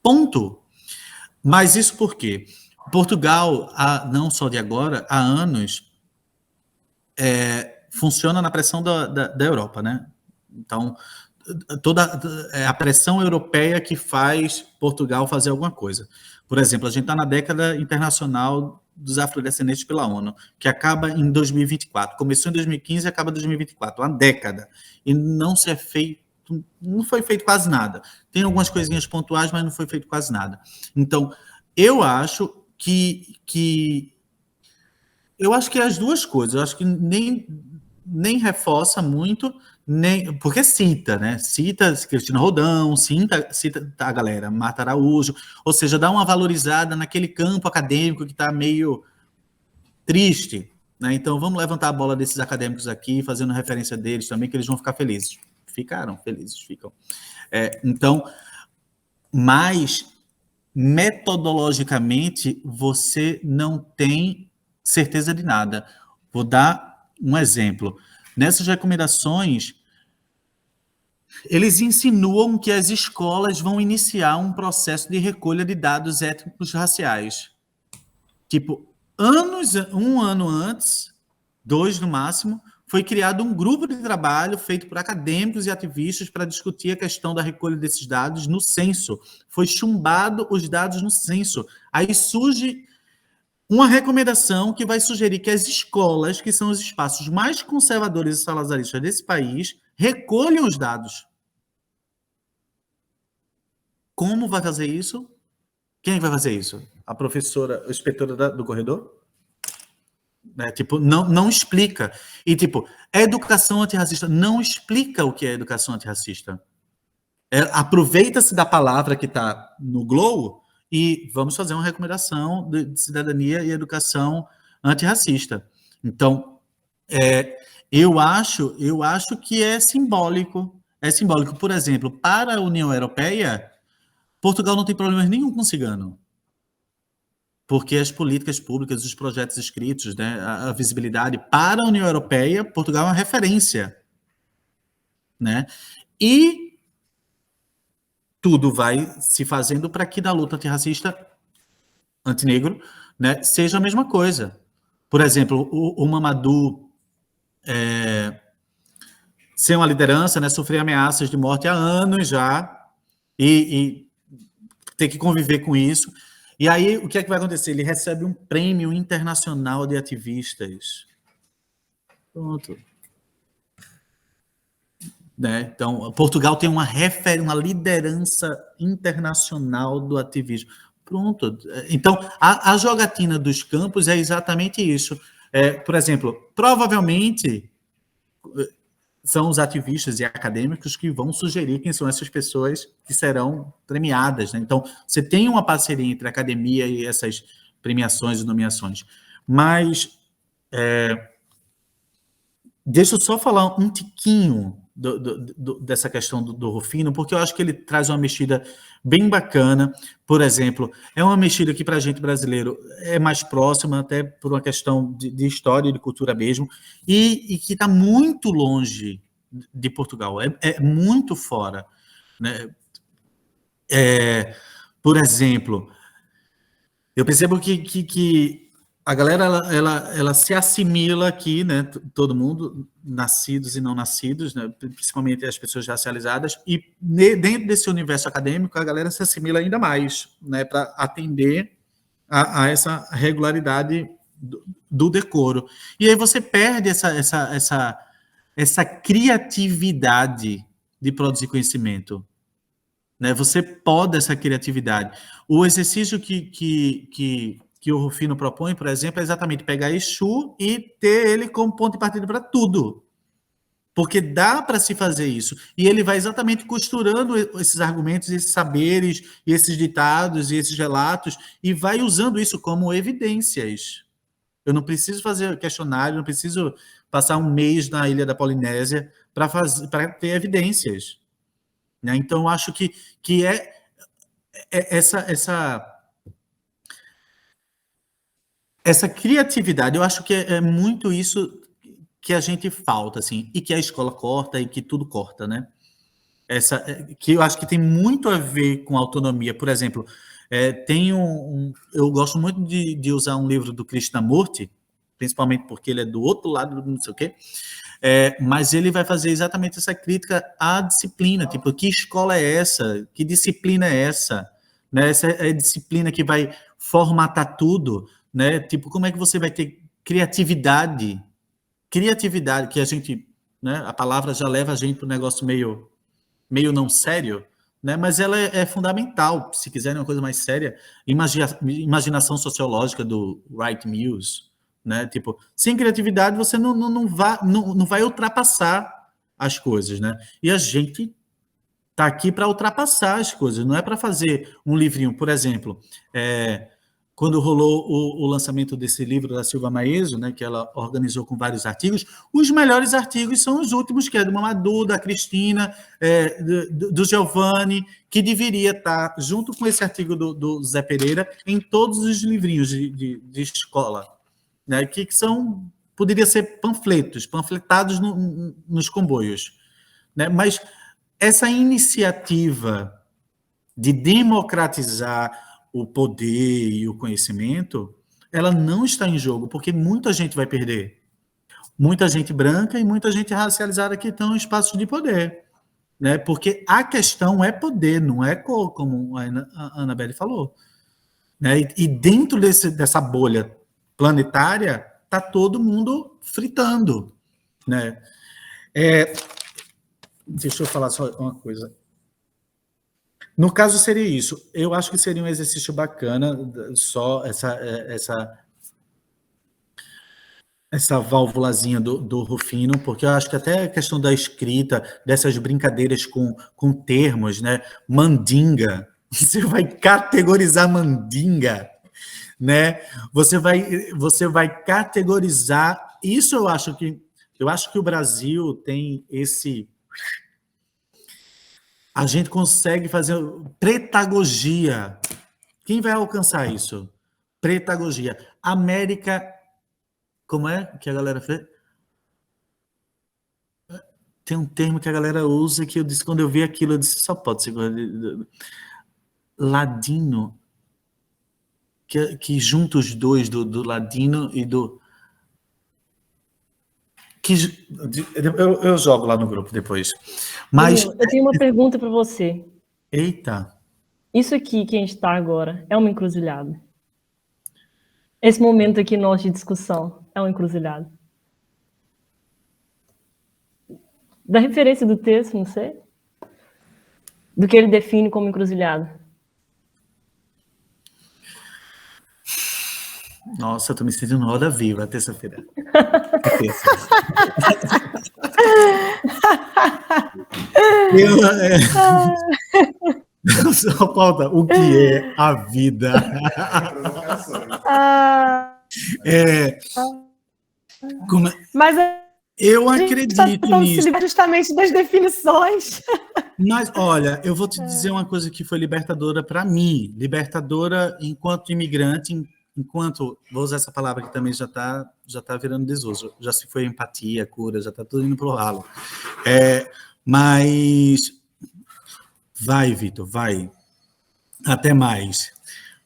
Ponto. Mas isso por quê? Portugal, não só de agora, há anos, funciona na pressão da Europa, né? Então, toda a pressão europeia que faz Portugal fazer alguma coisa. Por exemplo, a gente está na década internacional dos afrodescendentes pela ONU, que acaba em 2024. Começou em 2015 e acaba em 2024, uma década. E não foi feito quase nada. Tem algumas coisinhas pontuais, mas não foi feito quase nada. Então, eu acho que as duas coisas. Eu acho que nem reforça muito, porque cita, né? Cita Cristina Rodão, cita a galera, Marta Araújo, ou seja, dá uma valorizada naquele campo acadêmico que está meio triste, né? Então vamos levantar a bola desses acadêmicos aqui, fazendo referência deles também, que eles vão ficar felizes. Ficaram felizes, ficam. Então, mas metodologicamente você não tem certeza de nada. Vou dar um exemplo. Nessas recomendações, eles insinuam que as escolas vão iniciar um processo de recolha de dados étnicos raciais. Tipo, um ano antes, 2 no máximo, foi criado um grupo de trabalho feito por acadêmicos e ativistas para discutir a questão da recolha desses dados no censo. Foi chumbado os dados no censo. Aí surge uma recomendação que vai sugerir que as escolas, que são os espaços mais conservadores e salazaristas desse país, recolham os dados. Como vai fazer isso? Quem vai fazer isso? A professora, a inspetora do corredor? Tipo, não explica. E, tipo, educação antirracista não explica o que é educação antirracista. Aproveita-se da palavra que está no Globo e vamos fazer uma recomendação de cidadania e educação antirracista. Então, eu acho que é simbólico. É simbólico. Por exemplo, para a União Europeia, Portugal não tem problema nenhum com cigano. Porque as políticas públicas, os projetos escritos, né, a visibilidade para a União Europeia, Portugal é uma referência. Né? E tudo vai se fazendo para que na luta antirracista, antinegro, né, seja a mesma coisa. Por exemplo, o Mamadou ser uma liderança, né, sofrer ameaças de morte há anos já, e ter que conviver com isso. E aí, o que é que vai acontecer? Ele recebe um prêmio internacional de ativistas. Pronto. né? Então, Portugal tem uma liderança internacional do ativismo. Pronto. Então, a jogatina dos campos é exatamente isso. Por exemplo, provavelmente são os ativistas e acadêmicos que vão sugerir quem são essas pessoas que serão premiadas, né? Então, você tem uma parceria entre a academia e essas premiações e nomeações. Mas deixa eu só falar um tiquinho dessa questão do Rufino, porque eu acho que ele traz uma mexida bem bacana. Por exemplo, é uma mexida que para a gente brasileiro é mais próxima, até por uma questão de história e de cultura mesmo, e que está muito longe de Portugal, é muito fora, né? Por exemplo, eu percebo que a galera ela se assimila aqui, né? Todo mundo, nascidos e não nascidos, né? Principalmente as pessoas racializadas, e dentro desse universo acadêmico a galera se assimila ainda mais, né? Para atender a essa regularidade do decoro. E aí você perde essa criatividade de produzir conhecimento, né? Você poda essa criatividade. O exercício que o Rufino propõe, por exemplo, é exatamente pegar Exu e ter ele como ponto de partida para tudo. Porque dá para se fazer isso. E ele vai exatamente costurando esses argumentos, esses saberes, esses ditados e esses relatos, e vai usando isso como evidências. Eu não preciso fazer questionário, não preciso passar um mês na Ilha da Polinésia para ter evidências, né? Então, eu acho que essa criatividade, eu acho que é muito isso que a gente falta, assim, e que a escola corta e que tudo corta, né? Que eu acho que tem muito a ver com autonomia. Por exemplo, eu gosto muito de usar um livro do Krishnamurti, principalmente porque ele é do outro lado do não sei o quê, mas ele vai fazer exatamente essa crítica à disciplina, tipo, que escola é essa? Que disciplina é essa? Né? Essa é a disciplina que vai formatar tudo, né? Tipo, como é que você vai ter criatividade? Criatividade, que a gente, né? A palavra já leva a gente para um negócio meio não sério, né? Mas ela é fundamental. Se quiserem uma coisa mais séria, imaginação sociológica do Wright Mills, né? Tipo, sem criatividade você não vai ultrapassar as coisas, né? E a gente tá aqui para ultrapassar as coisas, não é para fazer um livrinho. Por exemplo, quando rolou o lançamento desse livro da Silva Maeso, né, que ela organizou com vários artigos, os melhores artigos são os últimos, que é do Mamadou, da Cristina, do Giovanni, que deveria estar, junto com esse artigo do Zé Pereira, em todos os livrinhos de escola, né, que poderia ser panfletados nos comboios, né, mas essa iniciativa de democratizar o poder e o conhecimento, ela não está em jogo, porque muita gente vai perder. Muita gente branca e muita gente racializada que estão em espaços de poder, né? Porque a questão é poder, não é cor, como a Annabelle falou, né? E dentro dessa bolha planetária, está todo mundo fritando, né? Deixa eu falar só uma coisa. No caso, seria isso. Eu acho que seria um exercício bacana, só essa válvulazinha do Rufino, porque eu acho que até a questão da escrita, dessas brincadeiras com termos, né? Mandinga. Você vai categorizar mandinga, né? Você vai categorizar. Isso eu acho que o Brasil tem esse. A gente consegue fazer pretagogia. Quem vai alcançar isso? Pretagogia. América, como é que a galera fez? Tem um termo que a galera usa que eu disse, quando eu vi aquilo, eu disse, só pode ser ladino, que junta os dois, do ladino e do... Eu jogo lá no grupo depois. Mas... Danilo, eu tenho uma pergunta para você. Eita. Isso aqui que a gente está agora é uma encruzilhada? Esse momento aqui nosso de discussão é uma encruzilhada? Da referência do texto, não sei. Do que ele define como encruzilhada. Nossa, eu tô me sentindo roda viva, terça-feira. Só falta o que é a vida. Mas eu acredito nisso. Justamente das definições. Mas, olha, eu vou te dizer uma coisa que foi libertadora para mim. Libertadora enquanto imigrante, enquanto... Vou usar essa palavra que também já tá virando desuso. Já se foi empatia, cura, já está tudo indo pro ralo. Mas... Vai, Vitor, vai. Até mais.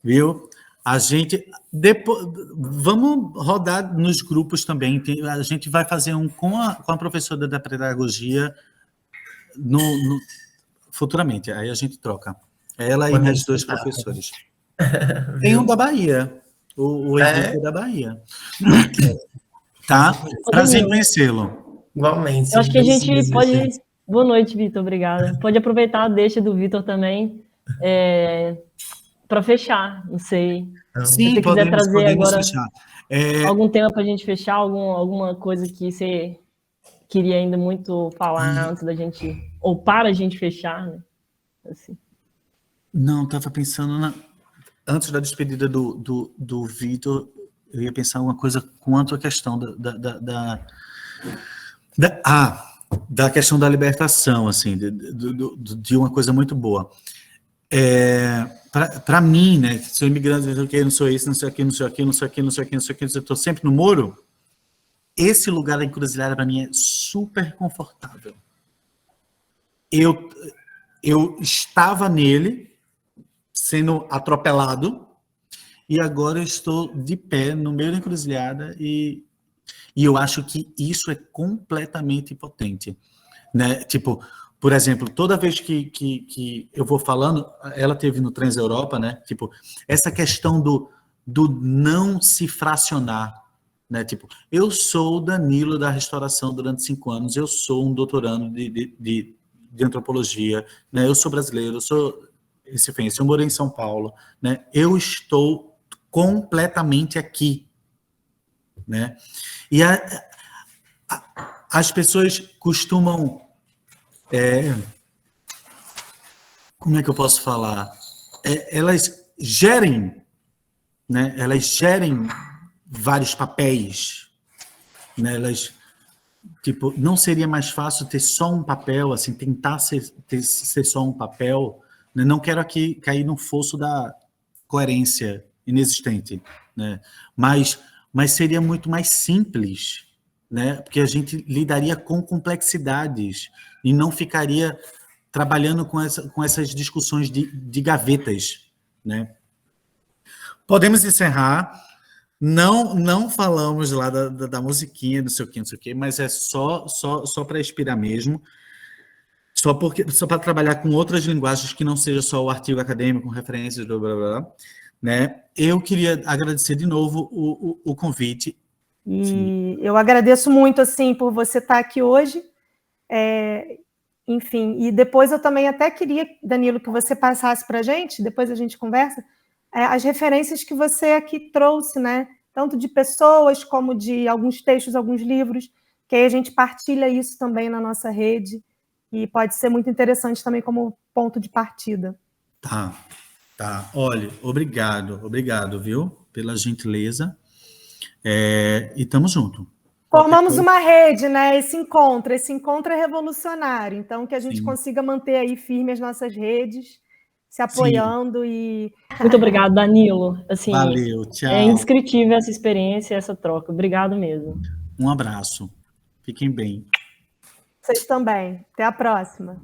Viu? A gente... Depois, vamos rodar nos grupos também. A gente vai fazer um com a professora da pedagogia futuramente. Aí a gente troca. Ela e mais 2 professores. Tem um da Bahia. O Henrique da Bahia. Tá? Prazer em conhecê-lo. Igualmente. Eu acho que a gente pode... Boa noite, Vitor. Obrigada. Pode aproveitar a deixa do Vitor também para fechar. Não sei. Sim, se você quiser trazer agora fechar. Algum tema para a gente fechar, alguma coisa que você queria ainda muito falar antes da gente... Ou para a gente fechar, né? Assim. Não, estava pensando antes da despedida do Vitor, eu ia pensar uma coisa quanto à questão da questão da libertação, assim, de uma coisa muito boa. Para mim, né, sou imigrante, não sou isso, não sou aquilo, não sou aquilo, não sou aquilo, não sou aquilo, não sou aquilo, estou sempre no muro. Esse lugar da encruzilhada, para mim, é super confortável. Eu estava nele, sendo atropelado, e agora eu estou de pé no meio da encruzilhada e eu acho que isso é completamente potente, né? Tipo, por exemplo, toda vez que eu vou falando, ela teve no Trans Europa, né? Tipo, essa questão do não se fracionar, né? Tipo, eu sou o Danilo da restauração durante 5 anos, eu sou um doutorando de antropologia, né? Eu sou brasileiro, eu sou recifense, eu morei em São Paulo, né? Eu estou completamente aqui, né? E as pessoas costumam... como é que eu posso falar? Elas gerem, né? Elas gerem vários papéis, né? Elas, tipo, não seria mais fácil ter só um papel, assim, tentar ser só um papel, né? Não quero aqui cair no fosso da coerência inexistente, né? Mas seria muito mais simples, né? Porque a gente lidaria com complexidades e não ficaria trabalhando com essas discussões de gavetas, né? Podemos encerrar. Não falamos lá da musiquinha, não sei o quê, mas é só para inspirar mesmo. Só para trabalhar com outras linguagens que não seja só o artigo acadêmico, com referências, blá, blá, blá, né? Eu queria agradecer de novo o convite. E eu agradeço muito, assim, por você estar aqui hoje. Enfim, e depois eu também até queria, Danilo, que você passasse para a gente, depois a gente conversa, as referências que você aqui trouxe, né? Tanto de pessoas como de alguns textos, alguns livros, que aí a gente partilha isso também na nossa rede e pode ser muito interessante também como ponto de partida. Tá. Olha, obrigado, viu? Pela gentileza. E estamos juntos. Formamos uma rede, né? Esse encontro é revolucionário. Então, que a gente consiga manter aí firme as nossas redes, se apoiando. E muito obrigado, Danilo. Assim, valeu, tchau. É indescritível essa experiência, essa troca. Obrigado mesmo. Um abraço. Fiquem bem. Vocês também. Até a próxima.